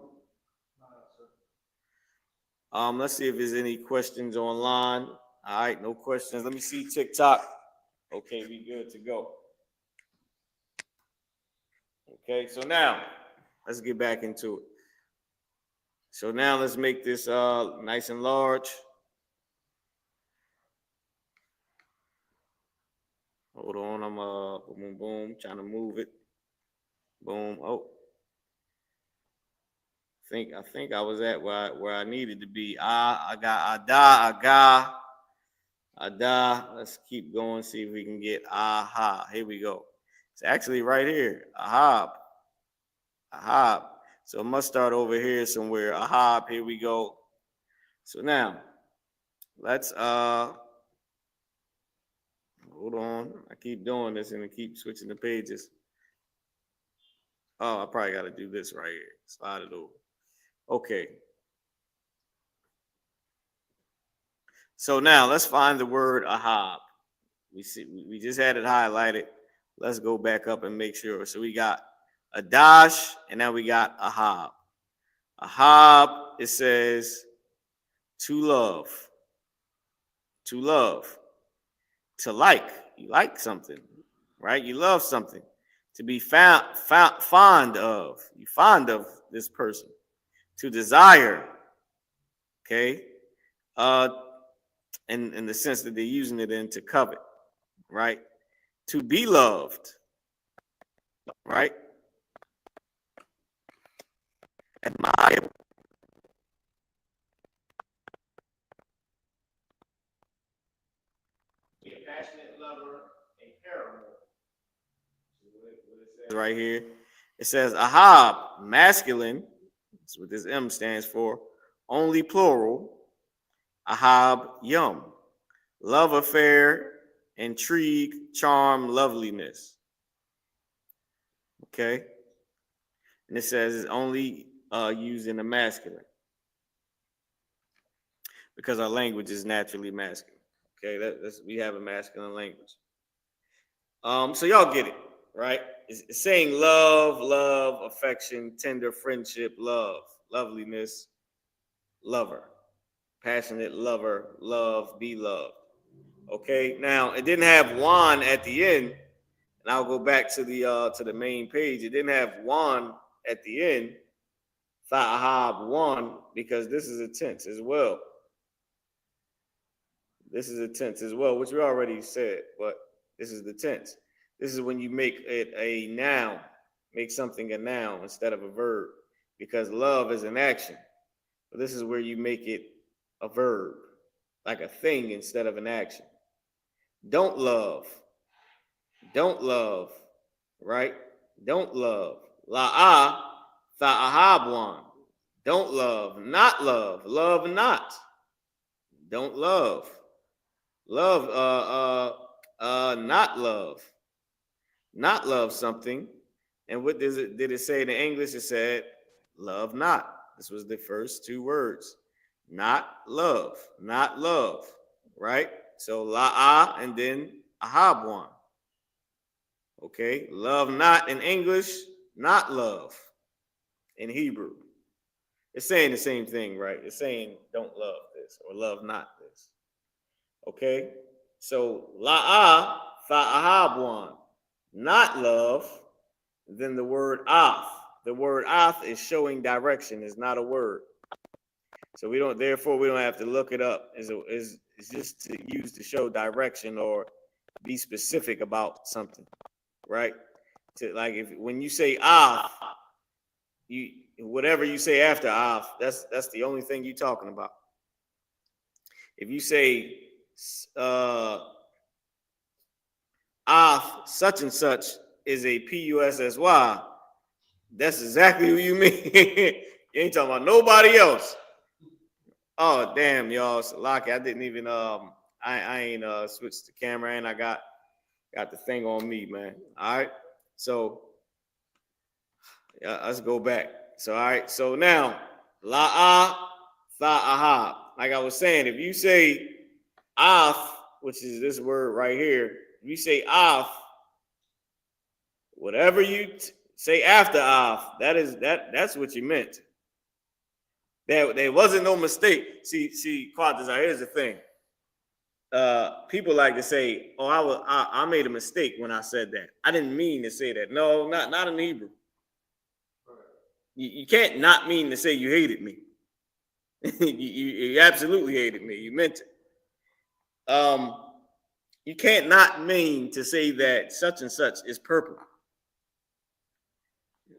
Let's see if there's any questions online. All right, no questions. Let me see TikTok. Okay, we good to go. Okay, so now let's get back into it. So now let's make this nice and large. Hold on, I'm boom, boom, trying to move it. Boom. Oh, I think I was at where I needed to be. I got ada. Let's keep going, see if we can get aha. Here we go. It's actually right here. Ahab. So it must start over here somewhere. Ahab. Here we go. So now let's hold on. I keep doing this and I keep switching the pages. Oh, I probably got to do this right here. Slide it over. Okay. So now let's find the word ahab. We just had it highlighted. Let's go back up and make sure. So we got adash, and now we got ahab. Ahab, it says to love. To love. To like. You like something, right? You love something. To be fond of. You fond of this person. To desire. Okay? In the sense that they're using it in to covet, right? To be loved, right? Admire. Be a passionate lover, a paramour. Right here, it says ahab, masculine. That's what this M stands for. Only plural. Ahab yum. Love affair, intrigue, charm, loveliness. Okay. And it says it's only used in the masculine because our language is naturally masculine. Okay, that's we have a masculine language. So y'all get it, right? It's saying love, love, affection, tender friendship, love, loveliness, lover, passionate lover, love, be loved. Okay, now it didn't have one at the end, and I'll go back to the main page. It didn't have one at the end, Tha'ahab one, because this is a tense as well. This is a tense as well, which we already said, but this is the tense. This is when you make it a noun, make something a noun instead of a verb, because love is an action. But this is where you make it a verb, like a thing instead of an action. Don't love, right? Don't love. La'ah, tha'ahabwan. Don't love, not love, love not. Don't love. Love, not love. Not love something. And what did it say in English? It said, love not. This was the first two words. Not love, right? So la'ah and then ahabwan. Okay, love not in English, not love in Hebrew. It's saying the same thing, right? It's saying don't love this or love not this. Okay, so la'ah fa'ahabwan, not love. Then the word af. The word af is showing direction. It's not a word. So we don't have to look it up. It's just to use to show direction or be specific about something, right? To like when you say af, whatever you say after af, that's the only thing you're talking about. If you say af such and such is a P-U-S-S-Y, that's exactly who you mean. You ain't talking about nobody else. Oh damn, y'all, Salaki, I didn't even I ain't switched the camera and I got the thing on me, man. All right, so let's go back. So all right, so now la'ah tha'ahab. Like I was saying, if you say af, which is this word right here, if you say af, whatever you say after af, that's what you meant. There wasn't no mistake. See, Quadras, here's the thing. People like to say, "Oh, I made a mistake when I said that. I didn't mean to say that." No, not in Hebrew. You can't not mean to say you hated me. you absolutely hated me. You meant it. You can't not mean to say that such and such is purple.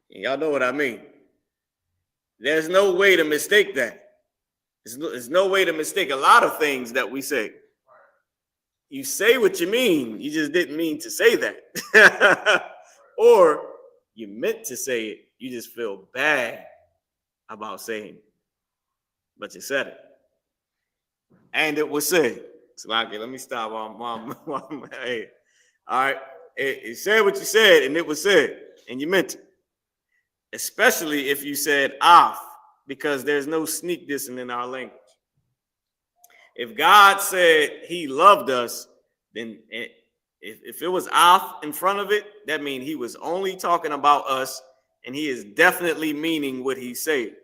Y'all know what I mean. There's no way to mistake that. There's no way to mistake a lot of things that we say. You say what you mean. You just didn't mean to say that. Or you meant to say it. You just feel bad about saying it. But you said it. And it was said. So okay, let me stop on hey. All right. It said what you said, and it was said, and you meant it. Especially if you said af, because there's no sneak dissing in our language. If God said he loved us, then if it was af in front of it, that means he was only talking about us, and he is definitely meaning what he said.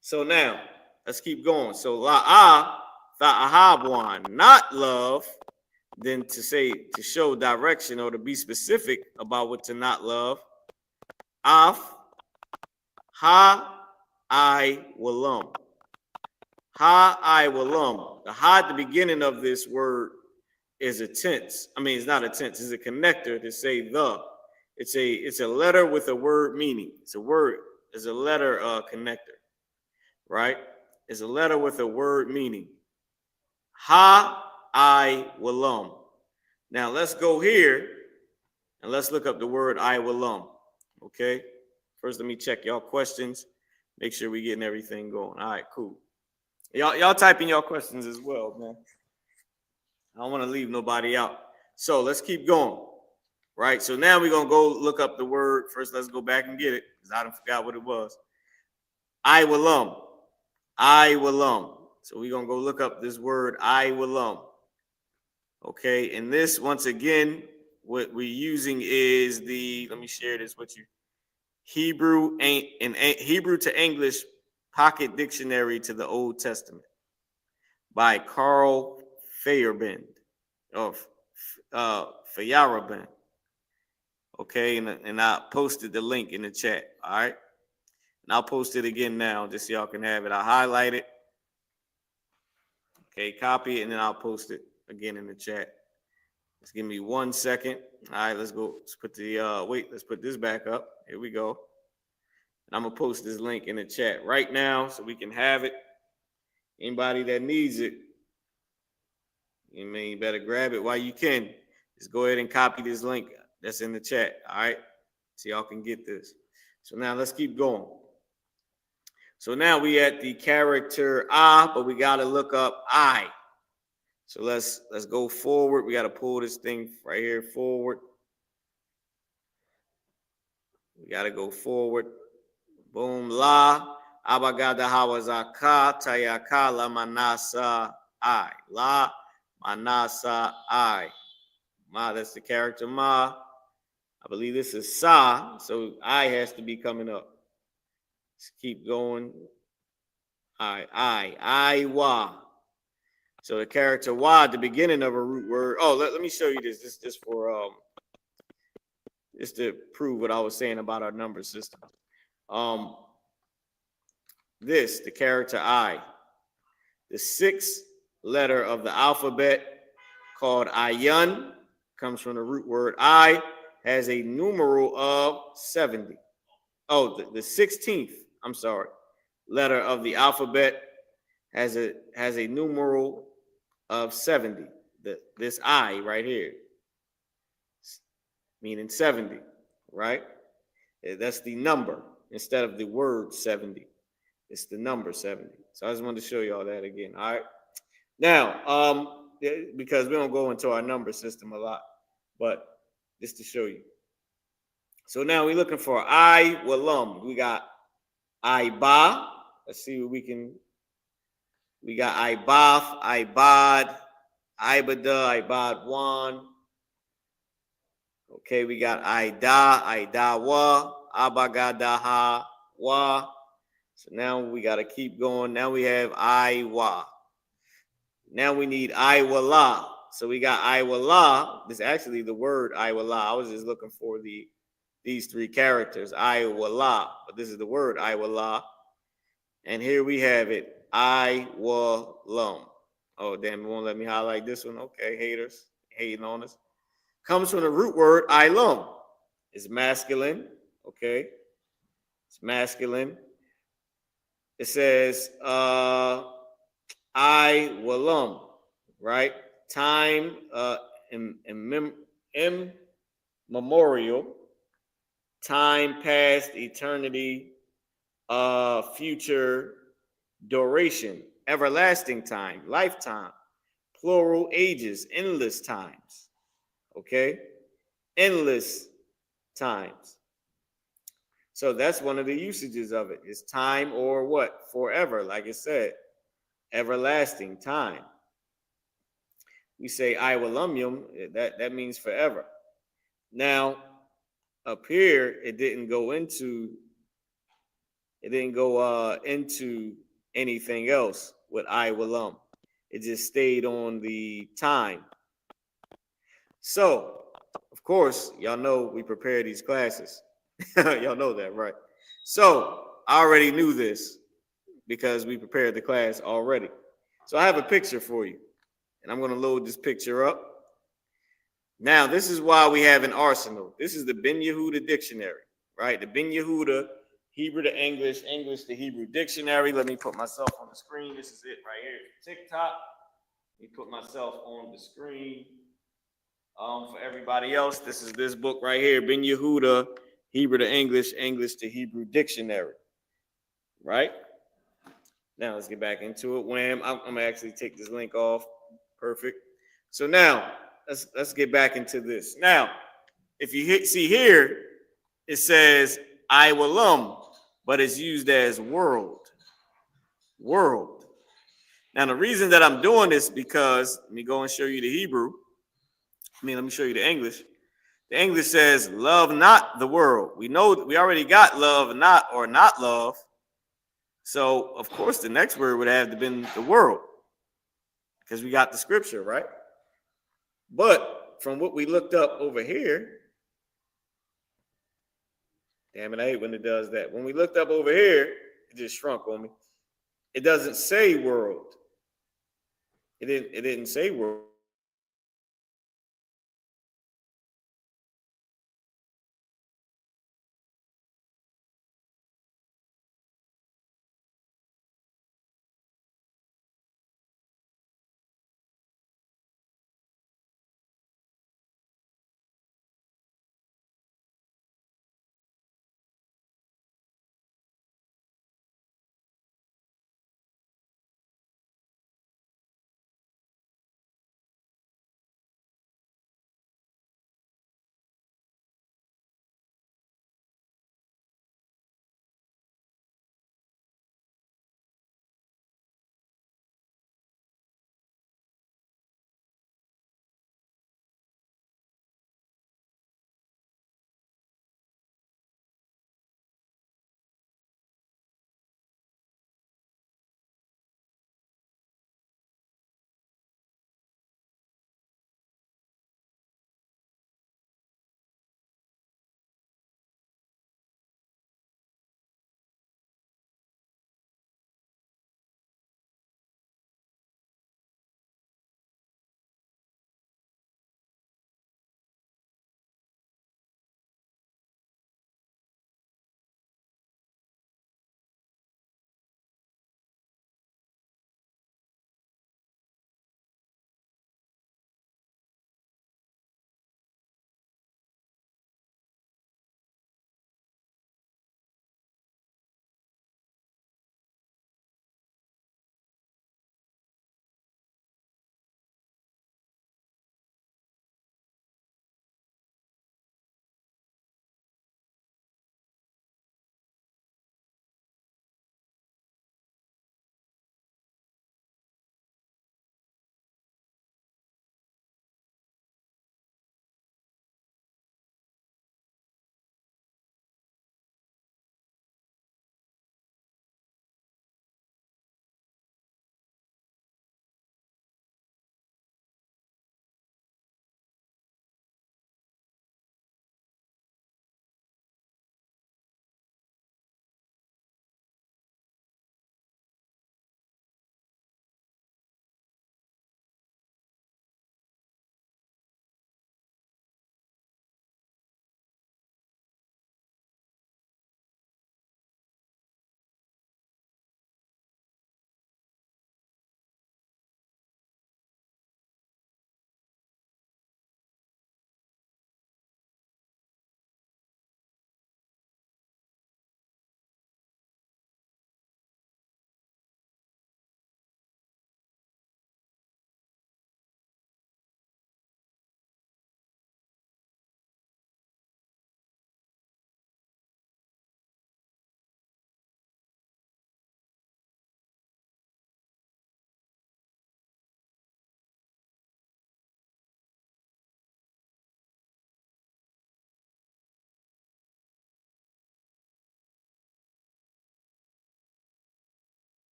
So now, let's keep going. So la'ah tha'ahabwan, not love, then to show direction or to be specific about what to not love. Af, ha, I, walum. Ha, I, walum. The ha at the beginning of this word is a tense. I mean, it's not a tense. It's a connector to say the. It's a letter with a word meaning. It's a word. It's a letter connector, right? It's a letter with a word meaning. Ha, I, walum. Now let's go here and let's look up the word I, walum. Okay, first let me check y'all questions. Make sure we getting everything going. All right, cool. Y'all typing y'all questions as well, man. don't want to leave nobody out. So let's keep going. Right. So now we're going to go look up the word. First, let's go back and get it because I forgot what it was. I.W.L.M. I.W.L.M. So we're going to go look up this word I.W.L.M. Okay. And this, once again, what we're using is let me share this with you. Hebrew to English Pocket Dictionary to the Old Testament by Carl Feyerabend of Feyerabend. Okay, and I posted the link in the chat. All right, and I'll post it again now just so y'all can have it. I highlight it. Okay, copy it, and then I'll post it again in the chat. Just give me 1 second. All right, let's go. Let's put the let's put this back up. Here we go. And I'm gonna post this link in the chat right now so we can have it. Anybody that needs it, you better grab it while you can. Just go ahead and copy this link that's in the chat. All right, so y'all can get this. So now let's keep going. So now we at the character I, but we gotta look up I. So let's go forward. We gotta pull this thing right here forward. We gotta go forward. Boom. La abagada hawazaka tayaka la manasa I. La manasa I. Ma, that's the character Ma. I believe this is Sa, so I has to be coming up. Let's keep going. I.WA. So the character Wa at the beginning of a root word. Oh, let me show you this. This just for just to prove what I was saying about our number system. The character I, the sixth letter of the alphabet called Ayan, comes from the root word I, has a numeral of 70. Oh, the 16th, I'm sorry, letter of the alphabet has a numeral of 70. This I right here, meaning 70, right? That's the number instead of the word 70. It's the number 70. So I just wanted to show you all that again. All right. Now, because we don't go into our number system a lot, but just to show you. So now we're looking for I.W.L.M. We got I.B.A. Let's see what we can. We got I.B.A.F, I.B.A.D, I.B.A.D, I.B.A.D1. Okay, we got I.D.A, I.D.A.WA, Abagadaha-wa. So now we got to keep going. Now we have I.W.A. Now we need I.W.L.A. So we got I.W.L.A. This is actually the word I.W.L.A. I was just looking for these three characters, I.W.L.A. But this is the word I.W.L.A. And here we have it, I.W.L.M. Oh, damn, it won't let me highlight this one. Okay, haters, hating on us. Comes from the root word I.L.M. It's masculine, okay? It's masculine. It says I.W.L.M., right? Time immemorial, time past, eternity, future, duration, everlasting time, lifetime, plural ages, endless times. Okay? Endless times. So that's one of the usages of it. It's time or what? Forever, like it said. Everlasting time. We say I.W.L.M. That means forever. Now, up here, it didn't go into anything else with I.W.L.M. It just stayed on the time. So, of course, y'all know we prepare these classes. Y'all know that, right? So, I already knew this because we prepared the class already. So, I have a picture for you, and I'm going to load this picture up. Now, this is why we have an arsenal. This is the Ben Yehuda dictionary, right? The Ben Yehuda Hebrew to English, English to Hebrew dictionary. Let me put myself on the screen. This is it right here. TikTok. Let me put myself on the screen. For everybody else, this is this book right here, Ben Yehuda, Hebrew to English, English to Hebrew dictionary. Right? Now let's get back into it. Wham! I'm gonna actually take this link off. Perfect. So now let's get back into this. Now, if you see here, it says IWLM, but it's used as world. World. Now, the reason that I'm doing this because let me go and show you the Hebrew. Let me show you the English. The English says, love not the world. We know we already got love not or not love. So, of course, the next word would have to been the world because we got the scripture, right? But from what we looked up over here, damn it, I hate when it does that. When we looked up over here, it just shrunk on me. It doesn't say world. It didn't say world.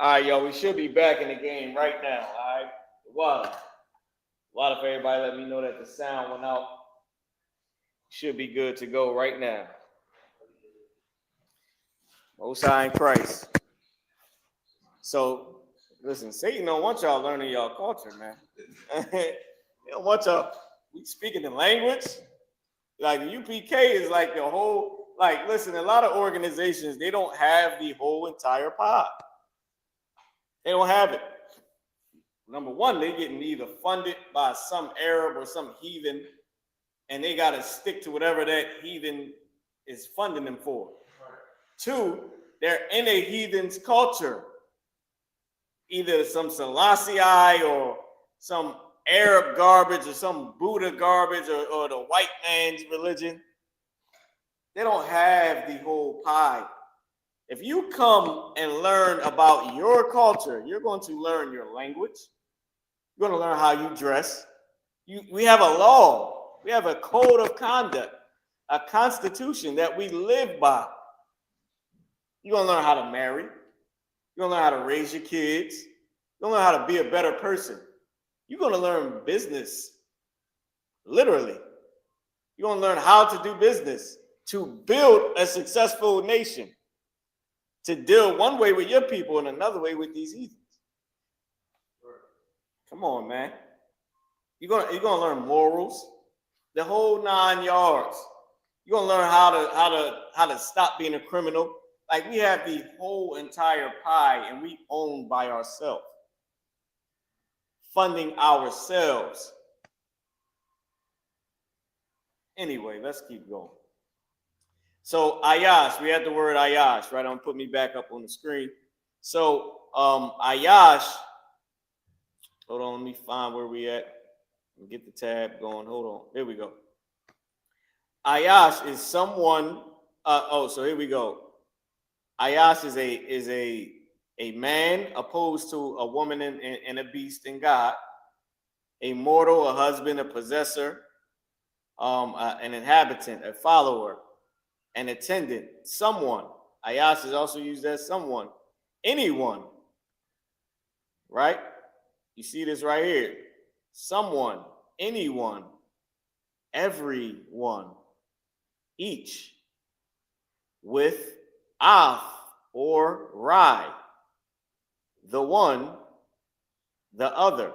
All right, y'all. We should be back in the game right now. All right. Wow. A lot of everybody let me know that the sound went out. Should be good to go right now. Most High in Christ. So, listen, Satan don't want y'all learning y'all culture, man. He don't want y'all speaking the language. Like the UPK is like the whole, like, listen, a lot of organizations, they don't have the whole entire pie. They don't have it. Number one, they're getting either funded by some Arab or some heathen, and they got to stick to whatever that heathen is funding them for. Right. Two, they're in a heathen's culture. Either some Selassie or some Arab garbage or some Buddha garbage or the white man's religion. They don't have the whole pie. If you come and learn about your culture, you're going to learn your language. You're going to learn how you dress. We have a law. We have a code of conduct, a constitution that we live by. You're going to learn how to marry. You're going to learn how to raise your kids. You're going to learn how to be a better person. You're going to learn business, literally. You're going to learn how to do business, to build a successful nation, to deal one way with your people and another way with these heathens. Come on, man. You're gonna learn morals, the whole 9 yards. You're gonna learn how to stop being a criminal. Like, we have the whole entire pie, and we own by ourselves, funding ourselves. Anyway, let's keep going. So Ayash, we had the word Ayash, right? I'm putting me back up on the screen. So Ayash, hold on, let me find where we at. Get the tab going. Hold on. There we go. Ayash is someone. So here we go. Ayash is a man opposed to a woman and a beast in God, a mortal, a husband, a possessor, an inhabitant, a follower, an attendant, someone. Ayash is also used as someone, anyone, right? You see this right here. Someone, anyone, everyone, each, with af or rai, the one, the other,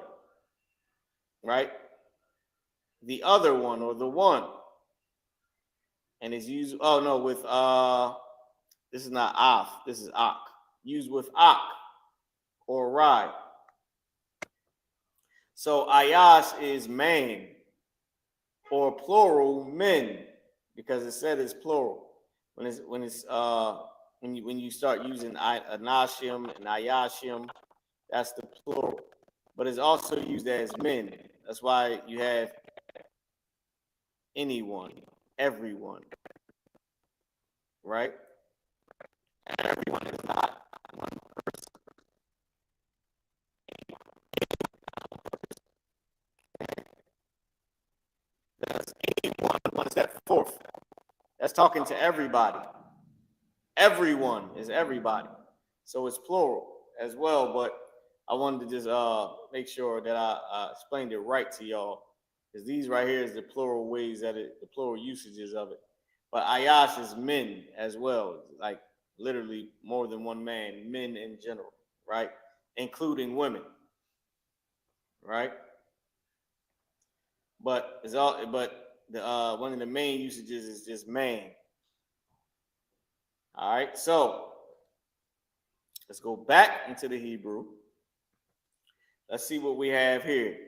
right? The other one or the one. And it's used, oh no, with, this is not af, this is ak. Used with ak or rai. So Ayash is man, or plural men, because it said it's plural. When you start using anashim and ayashim, that's the plural. But it's also used as men. That's why you have anyone, everyone, right? And everyone is not one person. That's anyone. What is that? Fourth. That's talking to everybody. Everyone is everybody. So it's plural as well, but I wanted to just make sure that I explained it right to y'all, because these right here is the plural ways that the plural usages of it. But Ayash is men as well, like literally more than one man, men in general, right? Including women, right? But one of the main usages is just man. All right, so let's go back into the Hebrew. Let's see what we have here.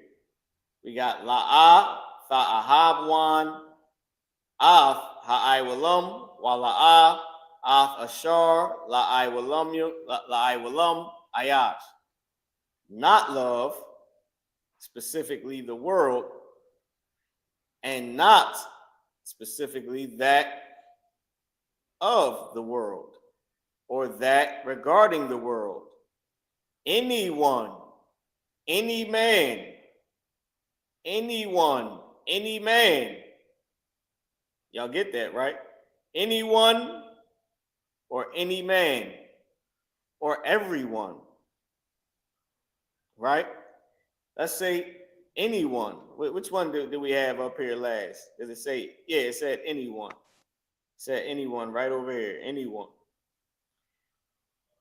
We got la'a, tha'ahabwan, af ha'aiwalam, wala'a, af ashar, la'aiwalam, ayash. Not love, specifically the world, and not specifically that of the world or that regarding the world. Anyone, any man, anyone, any man. Y'all get that, right? Anyone or any man or everyone. right? Let's say anyone. Which one do we have up here last? Does it say? Yeah, it said anyone. It said anyone right over here. Anyone.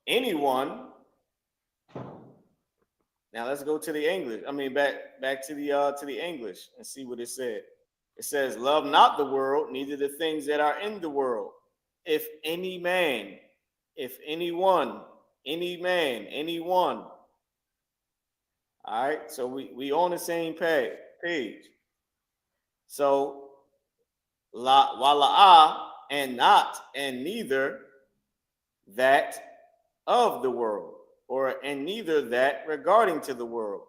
Anyone. Now let's go to the English. I mean, back to the English and see what it said. It says, "Love not the world, neither the things that are in the world. If any man, if anyone, any man, anyone." All right, so we on the same page. So la wala'a, and not and neither that of the world, or and neither that regarding to the world.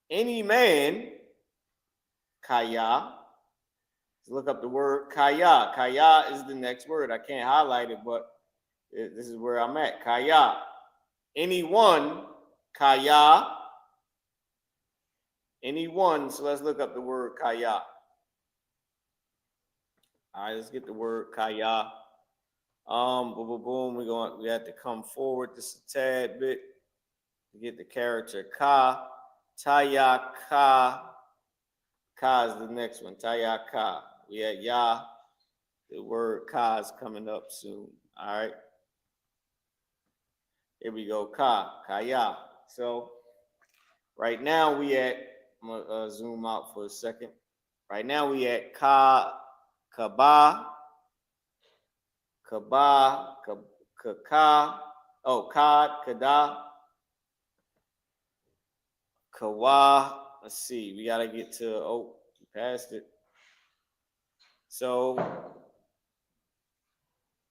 Any man, kaya. Look up the word kaya. Kaya is the next word. I can't highlight it, but this is where I'm at. Kaya. Anyone, kaya. Anyone. So let's look up the word kaya. All right, let's get the word kaya. Boom, boom, boom. We have to come forward just a tad bit to get the character ka. Taya ka. Ka is the next one. Taya ka. We had ya. The word ka is coming up soon. All right. Here we go. Ka. Kaya. So right now we at, I'm gonna zoom out for a second. Right now we at ka, kaba, kaba, kaka, oh, kad, kada, kawa. Let's see. We gotta get to, oh, we passed it. So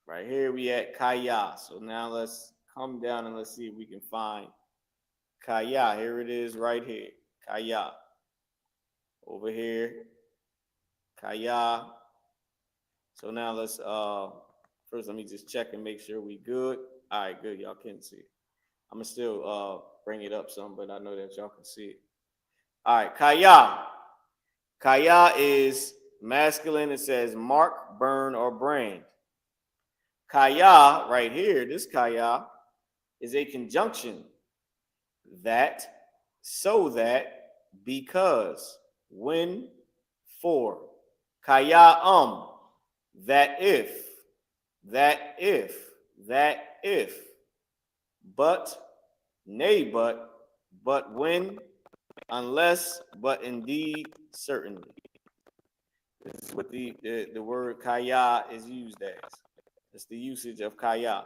right here we at kaya. So now let's come down and let's see if we can find kaya. Here it is right here. Kaya. Over here. Kaya. So now let's first let me just check and make sure we good. All right, good. Y'all can see it. I'm gonna still bring it up some, but I know that y'all can see it. All right, kaya. Kaya is masculine. It says mark, burn, or brand. Kaya, right here, this kaya is a conjunction. That, so that, because, when, for. Kaya, that if, that if, that if. But, nay, but when, unless, but indeed, certainly. This is what the word kaya is used as. It's the usage of kaya.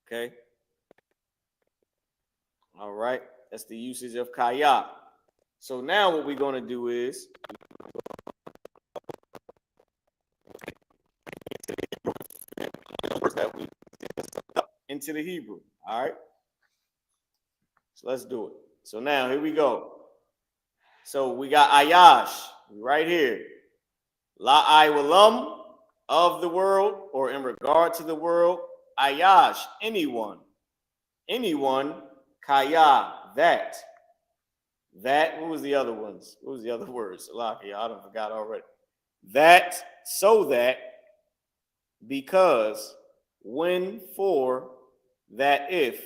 Okay. All right. That's the usage of kaya. So now what we're going to do is into the Hebrew. All right. So let's do it. So now here we go. So we got ayash right here. La iwalam, of the world, or in regard to the world. Ayash, anyone. Anyone. Kaya, that. That, what was the other ones? What was the other words? Salaki, I don't forgot already. That, so that, because, when, for, that if,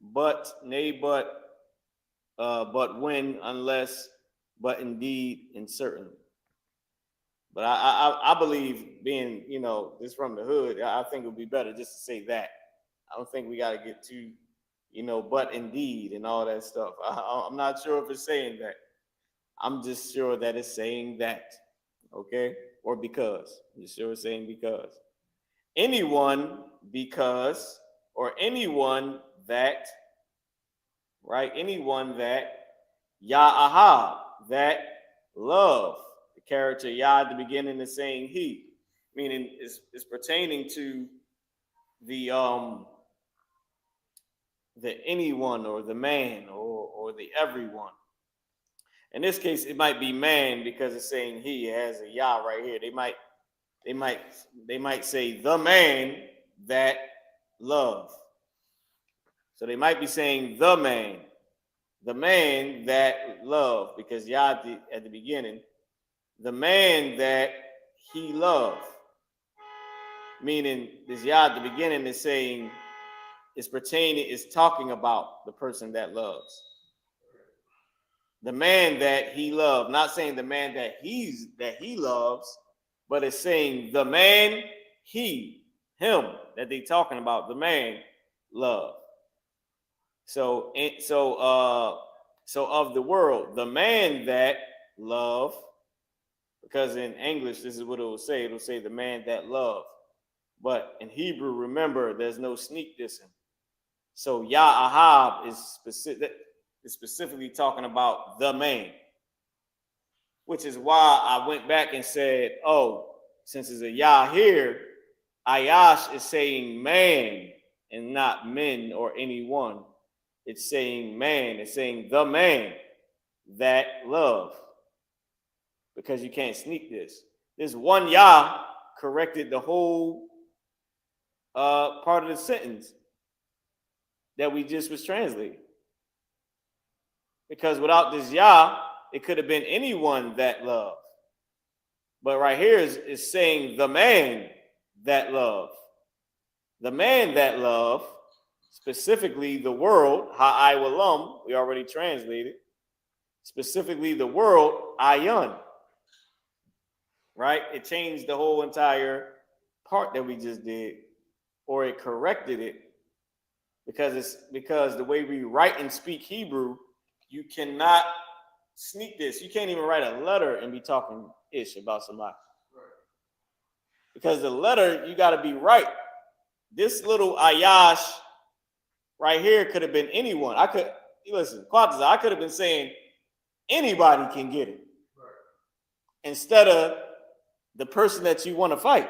but, nay, but when, unless, but indeed, and certainly. But I believe, being, you know, this from the hood, I think it would be better just to say that. I don't think we got to get too, you know, but indeed and all that stuff. I'm not sure if it's saying that. I'm just sure that it's saying that, okay? Or because. I'm just sure it's saying because. Anyone, because, or anyone that, right? Anyone that, YAHUAH, that love. The character Yah at the beginning is saying he, meaning it's pertaining to the anyone or the man or the everyone. In this case, it might be man because it's saying he. It has a Yah right here. They might say the man that love. So they might be saying the man that love, because Yah at the beginning, the man that he loved. Meaning this Yah at the beginning is saying is pertaining, is talking about the person that loves. The man that he loved, not saying the man that he loves, but it's saying the man, him that they talking about, the man love. So of the world, the man that love, because in English this is what it will say. It'll say the man that love, but in Hebrew, remember, there's no sneak dissing. So YAHAWAH is specifically talking about the man, which is why I went back and said, oh, since it's a Yah here, Ayash is saying man and not men or anyone. It's saying man. It's saying the man that love. Because you can't sneak this. This one Yah corrected the whole part of the sentence that we just was translating. Because without this Yah, it could have been anyone that loved. But right here is saying the man that love. The man that love, specifically the world, ha'aywalam, we already translated. Specifically the world, ayun. Right? It changed the whole entire part that we just did, or it corrected it, because the way we write and speak Hebrew, you cannot sneak this. You can't even write a letter and be talking ish about somebody. Because the letter, you got to be right. This little ayash right here could have been anyone. I could have been saying anybody can get it. Instead of the person that you want to fight.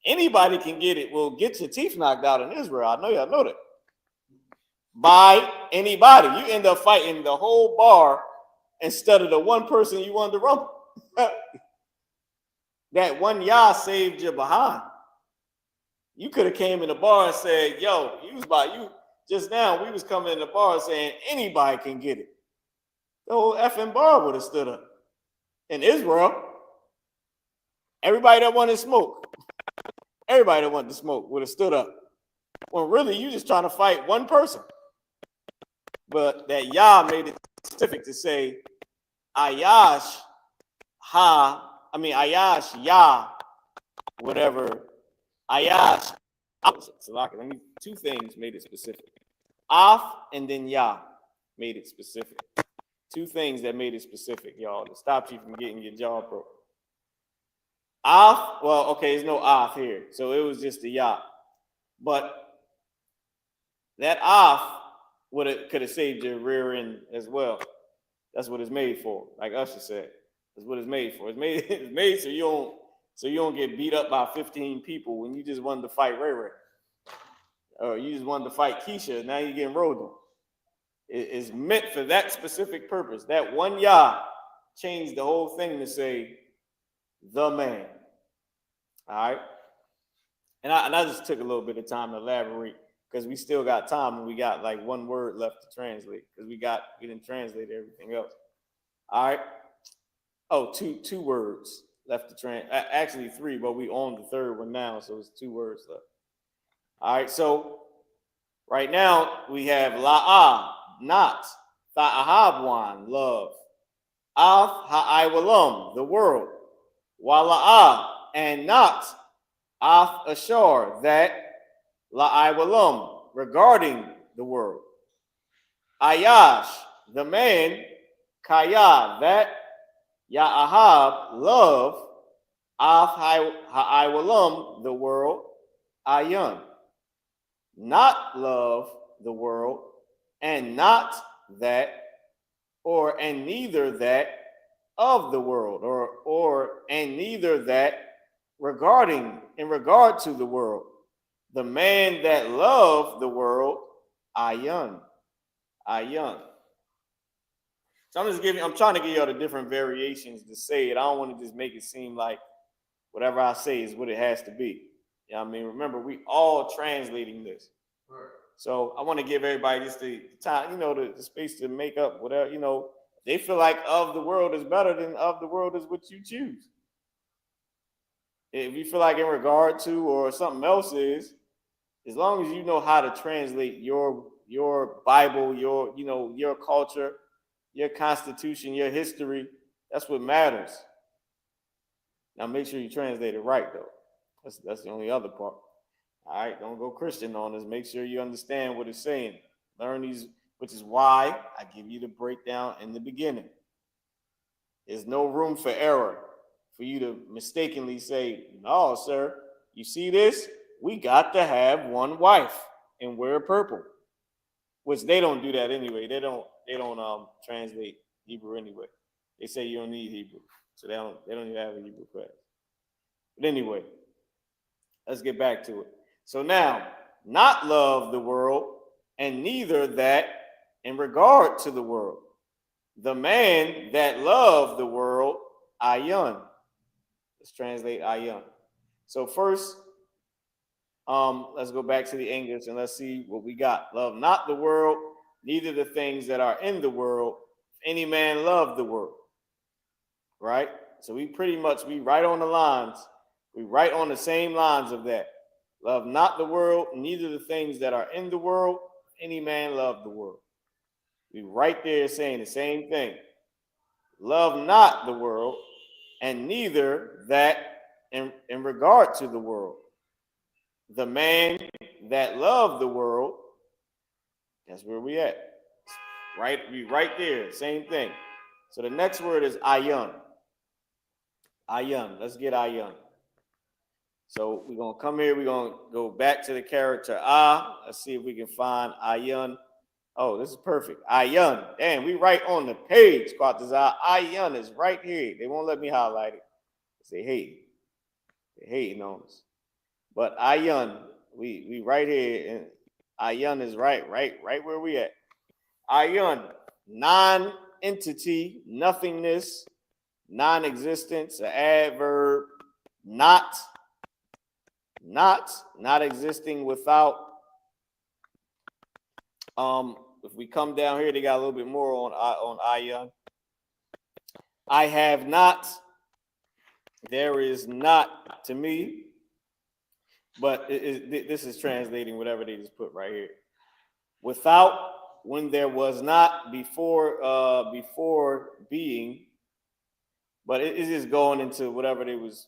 Anybody can get it. Will get your teeth knocked out in Israel. I know y'all know that. By anybody. You end up fighting the whole bar instead of the one person you wanted to rumble. That one Yah saved your behind. You could have came in the bar and said, yo, just now we was coming in the bar saying anybody can get it. The whole effing bar would have stood up. In Israel, everybody that wanted smoke, would have stood up. Well, really, you just trying to fight one person. But that Yah made it specific to say, Ayash Yah, whatever. Ayash. Two things made it specific. Af and then Yah made it specific. Two things that made it specific, y'all, to stop you from getting your jaw broke. Af, well, okay, there's no Af here, so it was just the Yah. But that Af could have saved your rear end as well. That's what it's made for, like Usher said. That's what it's made for. It's made so you don't get beat up by 15 people when you just wanted to fight Ray Ray. Or you just wanted to fight Keisha, now you're getting rolled on. It's meant for that specific purpose. That one Yah changed the whole thing to say the man. All right. And I just took a little bit of time to elaborate because we still got time and we got like one word left to translate because we didn't translate everything else. All right. Oh, two words left to translate. Actually three, but we on the third one now, so it's 2 words left. All right. So right now we have la'ah, not, ta'ahabwan, love, af ha'aywalam, the world, wala'ah, and not, af ashar, that, la'aywalam, regarding the world, ayash, the man, kaya, that, ya'ahab, love, af ha'aywalam, the world, ayun, not love the world, and not that, and neither that of the world, and neither that in regard to the world. The man that loved the world, ayun. So I'm trying to give y'all the different variations to say it. I don't want to just make it seem like whatever I say is what it has to be. You know what I mean? Remember, we all translating this. Right. So I want to give everybody just the time, the space to make up whatever, they feel like of the world is better than of the world is what you choose. If you feel like in regard to or something else is as long as you know how to translate your Bible, your culture, your constitution, your history, that's what matters. Now make sure you translate it right though. That's the only other part. All right, don't go Christian on us. Make sure you understand what it's saying. Learn these, which is why I give you the breakdown in the beginning. There's no room for error for you to mistakenly say, no, sir, you see this? We got to have one wife and wear purple. Which they don't do that anyway. They don't translate Hebrew anyway. They say you don't need Hebrew. So they don't even have a Hebrew class. But anyway, let's get back to it. So now, not love the world, and neither that in regard to the world. The man that loved the world, ayun. Let's translate ayun. So first, let's go back to the English and let's see what we got. Love not the world, neither the things that are in the world. If any man love the world, right? So we right on the lines. We right on the same lines of that. Love not the world, neither the things that are in the world. If any man love the world. We right there saying the same thing. Love not the world, and neither that in regard to the world. The man that loved the world, that's where we at. Right, we right there, same thing. So the next word is ayun. Ayun, let's get ayun. So we're gonna come here, we're gonna go back to the character ah. Let's see if we can find ayun. Oh, this is perfect. Ayun. Damn, we right on the page, Quatazar. Ayun is right here. They won't let me highlight it. They hate. They're hating on us. But ayun, we right here, and ayun is right where we at. Ayun, non-entity, nothingness, non-existence, an adverb, not existing without. If we come down here, they got a little bit more on ayun. I have not, there is not to me. But this is translating whatever they just put right here. Without, when there was not, before being. But it is just going into whatever they was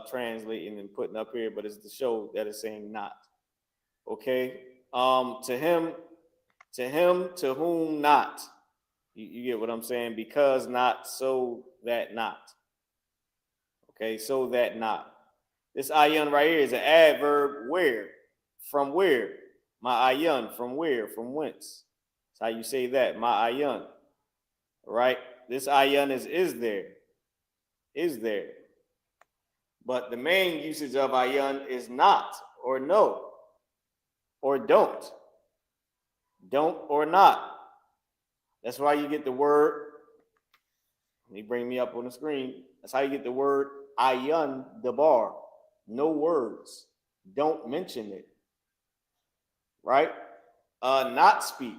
translating and putting up here. But it's to show that it's saying not. Okay. To him, to whom not. You get what I'm saying? Because not, so that not. Okay, so that not. This ayun right here is an adverb where. From where? My ayun, from where? From whence? That's how you say that, my ayun. All right? This ayun is there. Is there. But the main usage of ayun is not, or no, or don't. Don't or not. That's why you get the word. Let me bring me up on the screen. That's how you get the word ayun dabar. No words. Don't mention it. Right? Not speak.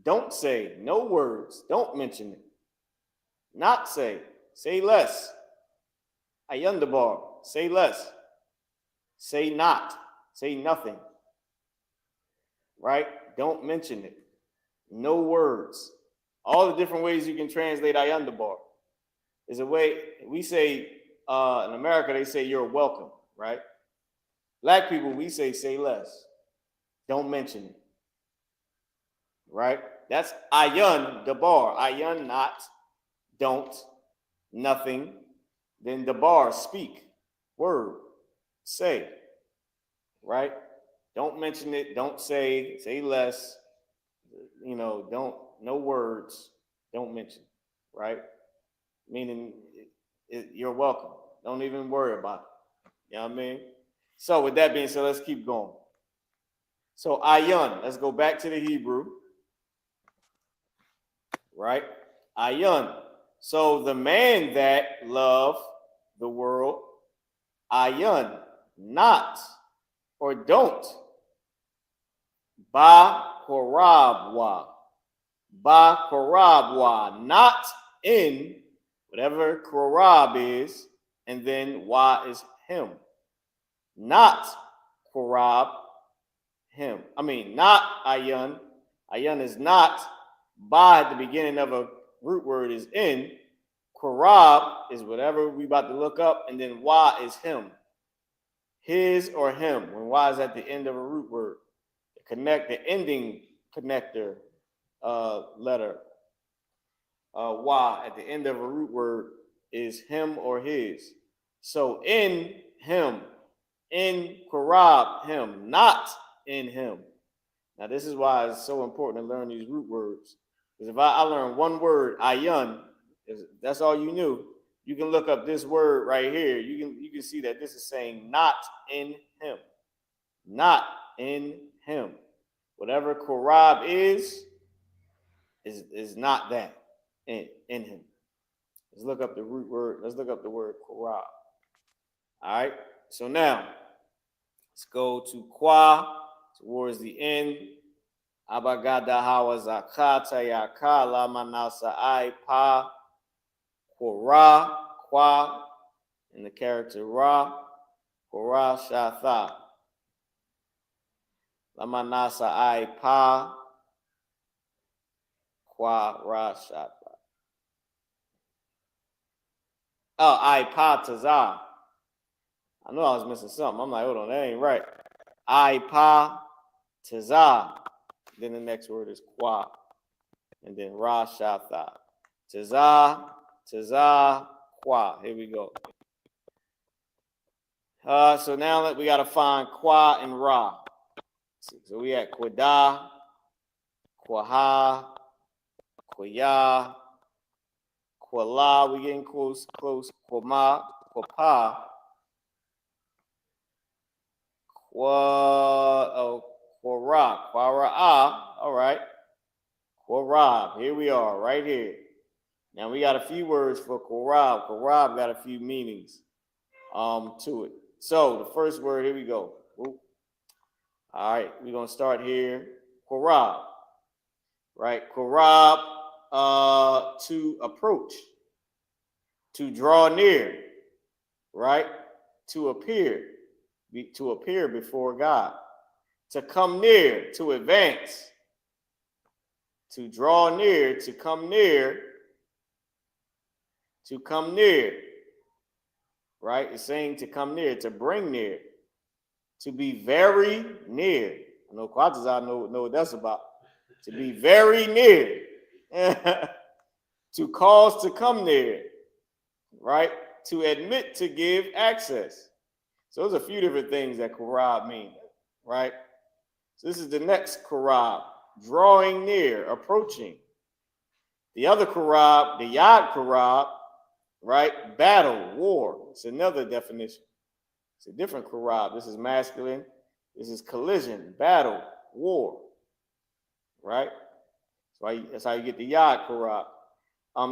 Don't say. No words. Don't mention it. Not say. Say less. Ayun dabar. Say less. Say not. Say nothing. Right? Don't mention it. No words. All the different ways you can translate ayun dabar. Is a way we say in America, they say you're welcome, right? Black people, we say less. Don't mention it. Right? That's ayun dabar. Ayun not, don't, nothing. Then dabar, speak, word, say. Right? Don't mention it, don't say less. Don't, no words, don't mention, right? Meaning you're welcome. Don't even worry about it. You know what I mean? So with that being said, let's keep going. So ayun, let's go back to the Hebrew. Right? Ayun. So the man that loved the world, ayun, not or don't. Ba korabwa. Ba korabwa. Not in whatever korab is, and then wa is him. Not korab, him. I mean, not ayun. Ayun is not. Ba at the beginning of a root word is in. Qarab is whatever we about to look up, and then wa is him. His or him. When wa is at the end of a root word, the ending connector letter. Wa at the end of a root word is him or his. So in him, in Qarab, him, not in him. Now this is why it's so important to learn these root words. Because if I learn one word, ayun, if that's all you knew, you can look up this word right here. You can see that this is saying not in him. Not in him. Whatever Qarab is not that in him. Let's look up the root word. Let's look up the word Qarab. All right. So now let's go to Kwa towards the end. Abagada hawa zakata yaka lama nasa I pa Qura Kwa and the character Ra Qura Shatha lama nasa I pa Qua Ra Shatha. Oh, I pa Tazah. I know I was missing something. I'm like, hold on, that ain't right. I pa Tazah. Then the next word is Qua. And then Ra Shatha. Tazah, Tazah, Qua. Here we go. So now we got to find Qua and Ra. So we at Quada, Quaha, Quaya, Quala. We getting close. Quama, Quapa. Quara, all right. Qarab, here we are, right here. Now we got a few words for Qarab. Qarab got a few meanings to it. So the first word, here we go. Ooh. All right, we're gonna start here. Qarab, right? Qarab, to approach, to draw near, right? To appear before God. To come near, to advance, to draw near, to come near, right? It's saying to come near, to bring near, to be very near. I know Quatazah know what that's about. To be very near, to cause to come near, right? To admit, to give access. So there's a few different things that Qarab mean, right? So this is the next Qarab, drawing near, approaching. The other Qarab, the Yad Qarab, right? Battle, war. It's another definition. It's a different Qarab. This is masculine. This is collision, battle, war, right? That's how you get the Yad Qarab.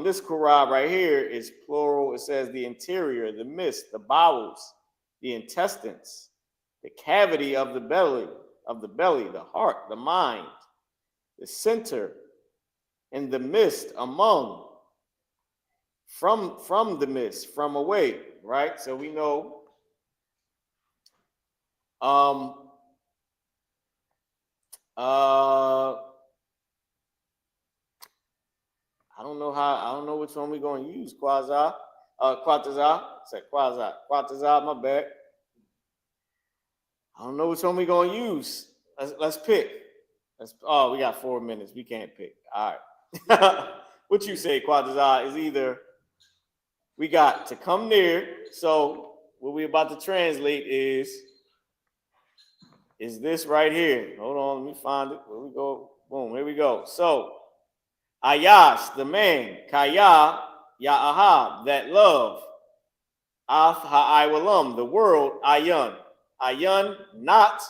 This Qarab right here is plural. It says the interior, the midst, the bowels, the intestines, the cavity of the belly, the heart, the mind, the center, in the midst, among, from the midst, from away, right? So we know I don't know which one we're going to use. Quatazah. Say Quatazah, my bad. I don't know which one we're going to use. Let's pick. We got 4 minutes. We can't pick. All right. What you say, Quatazah, is either we got to come near. So what we're about to translate is this right here. Hold on, let me find it. Where we go? Boom, here we go. So Ayash, the man, Kaya, Ya'aha, that love, Af Ha'iwalam, the world, Ayun. Ayun, not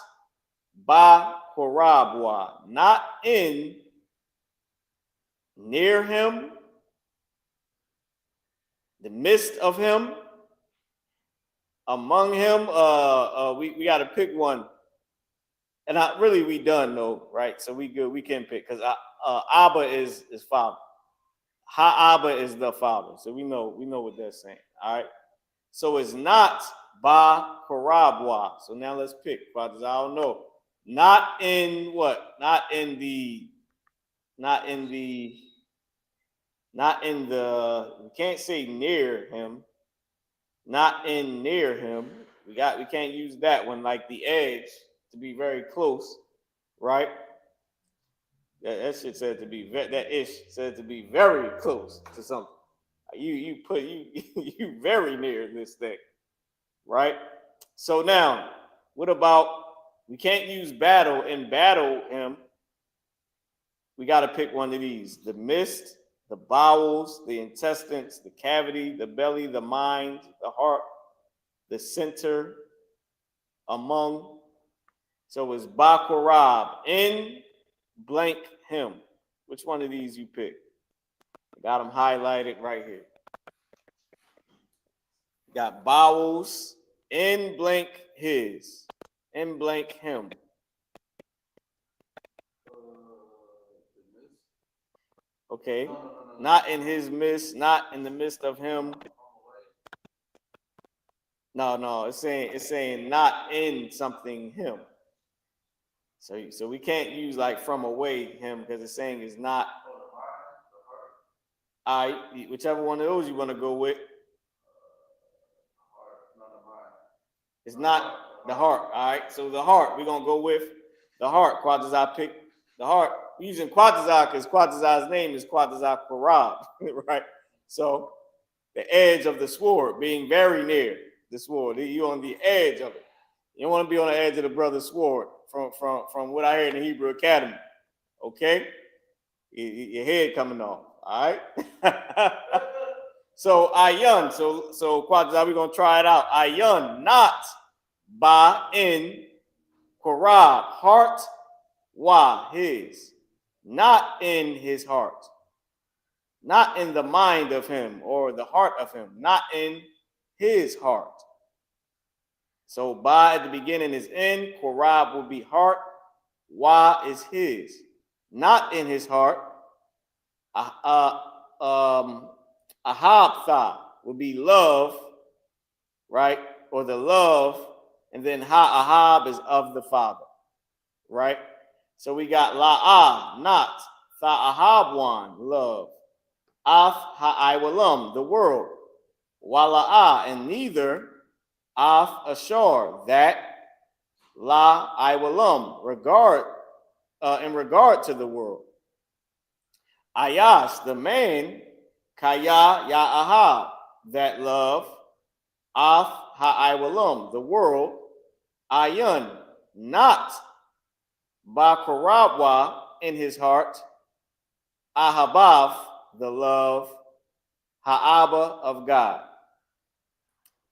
Ba Qarabwa, not in, near him, the midst of him, among him. We got to pick one. And we done though, right? So we good. We can pick because Abba is father. Abba is the father. So we know what they're saying. All right. So it's not Ba Qarabwa. So now let's pick. Fathers, I don't know. Not in what? Not in the, we can't say near him. Not in near him. We can't use that one, like the edge, to be very close, right? That shit said to be that ish said to be very close to something. You very near this thing, right? So now, what about, we can't use battle and battle him. We got to pick one of these: the mist, the bowels, the intestines, the cavity, the belly, the mind, the heart, the center, among. So it's Bakarab, in blank him. Which one of these you pick? Got them highlighted right here. Got bowels, in blank his, in blank him. Okay, not in his midst, not in the midst of him. No, it's saying not in something him. So we can't use like from away him, because it's saying it's not. All right, whichever one of those you want to go with. It's not the heart. All right, so the heart, we're gonna go with the heart. Quatazar picked the heart. We're using Quatazar because Quatazar's name is Quatazar Qarab, right? So the edge of the sword, being very near the sword. You're on the edge of it. You don't want to be on the edge of the brother's sword, from what I heard in the Hebrew Academy. Okay? Your head coming off. All right? So ayun. So Quatazar, we're gonna try it out. Ayun, not ba in Qarab, heart, wa his. Not in his heart. Not in the mind of him or the heart of him. Not in his heart. So ba at the beginning is in, Qarab will be heart, wa is his. Not in his heart. Ahabtha will be love, right? Or the love, and then ahab is of the Father, right? So we got la'ah, not, tha'ahabwan, love. Af ha'iwalam, the world. Wala'ah, and neither. Af ashar, that. La iwalam, regard, in regard to the world. Ayas, the man. Kaya ya'ahab, that love. Af ha'iwalam, the world. Ayun, not. Bakarabwa, in his heart. Ahabaf, the love. Ha'aba, of God.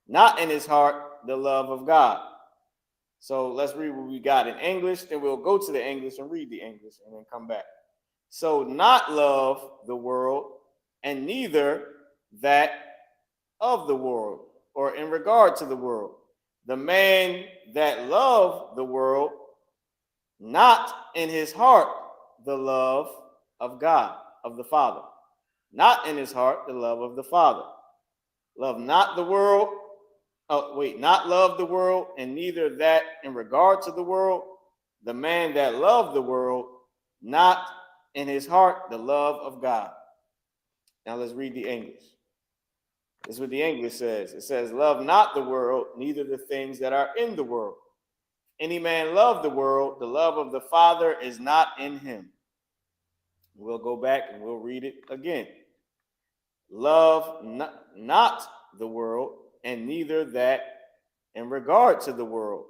Not in his heart, the love of God. So let's read what we got in English, then we'll go to the English and read the English and then come back. So not love the world, and neither that of the world, or in regard to the world. The man that loved the world, not in his heart the love of God, of the Father. Not in his heart the love of the Father. Love not the world. Not love the world, and neither that in regard to the world. The man that loved the world, not in his heart the love of God. Now let's read the English. This is what the English says. It says, love not the world, neither the things that are in the world. Any man love the world, the love of the Father is not in him. We'll go back and we'll read it again. Love not the world, and neither that in regard to the world.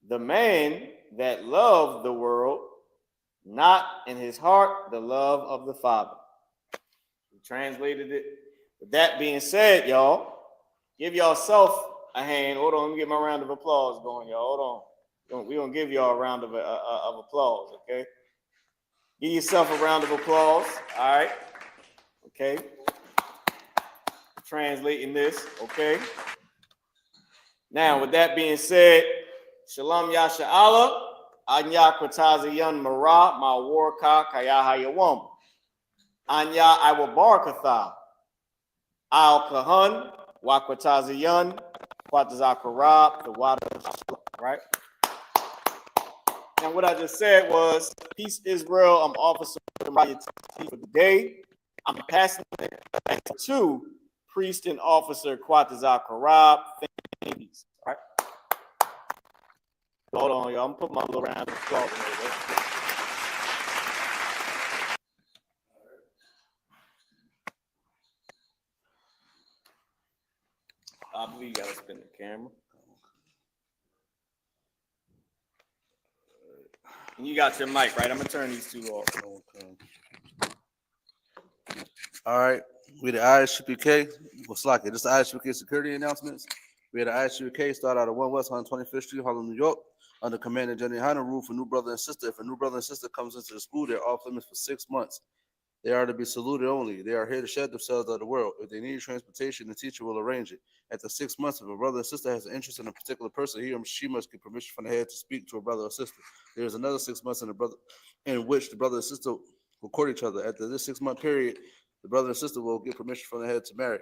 The man that loved the world, not in his heart the love of the Father. We translated it. With that being said, y'all, give yourself a hand. Hold on, let me get my round of applause going, y'all. Hold on. We're going to give y'all a round of applause, okay? Give yourself a round of applause, all right? Okay. Translating this, okay? Now, with that being said, Shalom Yasha'Allah, Anya Kwatazayan Mara, Ma Warka Kayahayawam. Anya Iwabarakatha, Al Kahan, Wakwatazayan, Kwatazakarab, the water, right? And what I just said was, Peace Israel, I'm Officer Mariah for the day. I'm passing it back to Priest and Officer Quatazak Karab. Peace. All right. Hold on, y'all. I'm gonna put my little round of applause in there. I believe you gotta spin the camera. And you got your mic, right? I'm gonna turn these two off. Okay. All right. We the I.S.U.P.K. What's like it? This is the I.S.U.P.K. security announcements. We had the I.S.U.P.K. start out of 1 West 125th Street, Harlem, New York, under command of General YAHANNA rule for new brother and sister. If a new brother and sister comes into the school, they're off limits for 6 months. They are to be saluted only. They are here to shed themselves of the world. If they need transportation, the teacher will arrange it. After 6 months, if a brother or sister has an interest in a particular person, he or she must get permission from the head to speak to a brother or sister. There is another 6 months in which the brother and sister will court each other. After this 6-month period, the brother and sister will get permission from the head to marry.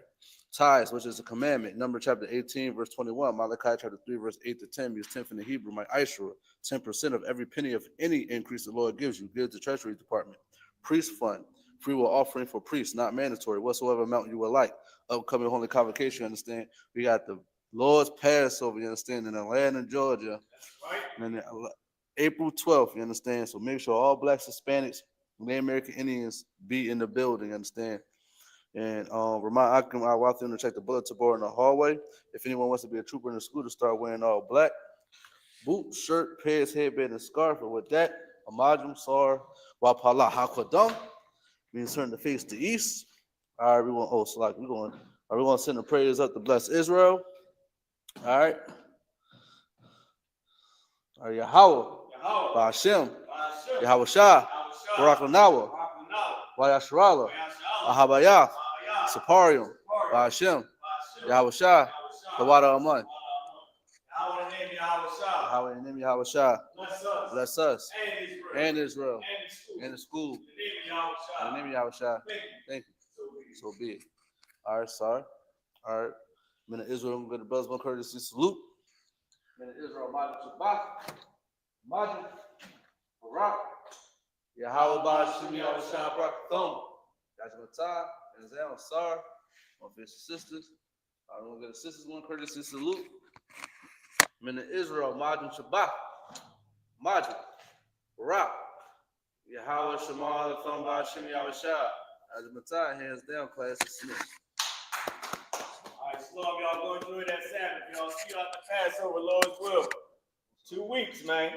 Tithes, which is a commandment. Number chapter 18, verse 21. Malachi chapter 3, verse 8 to 10. Use 10th in the Hebrew. My ISRAELITES. 10% of every penny of any increase the Lord gives you. Give to the Treasury Department. Priest fund. Free will offering for priests, not mandatory. Whatsoever amount you would like. Upcoming holy convocation, you understand? We got the Lord's Passover, you understand, in Atlanta, Georgia. Right. And then April 12th, you understand? So make sure all blacks, Hispanics, Native American Indians be in the building, you understand? And remind Akim Al-Wathim to check the bulletin board in the hallway. If anyone wants to be a trooper in the school, to start wearing all black. Boot, shirt, pants, headband, and scarf. And with that, Amajum, Sar, Wapala, Hakwadam. We turn the face to east. All right, we're going to send the prayers up to bless Israel. All right. All right, YAHAWAH, Ba'ashem, YAHUSHA, Barakanawa, YASHUA, Ahabayah, SICARII, Ba'ashem, YAHUSHA, the water of mine. Yahweh in the name of Yahushua. Bless us and Israel and the school. In the name of Yahushua. Thank you. So be it. All right, sorry. All right. Men of Israel, I'm going to buzz one courtesy salute. Men of Israel, Majid Shabbat. Majid. Barak. Yahawah Ba'ashim Yahushua Brakathon. Yajmatai. And Zan Sar. My official sisters. I'm going to get the sisters one courtesy salute. Men of Israel, Majid Shabbat. Majid. Barak. Yahawah Shema Thumb Ba'ashim Yahushua. Yajmatai, hands down, class dismissed. All right, Shalom, y'all go enjoy that Sabbath. Y'all see you out the Passover, Lord's will. 2 weeks, man.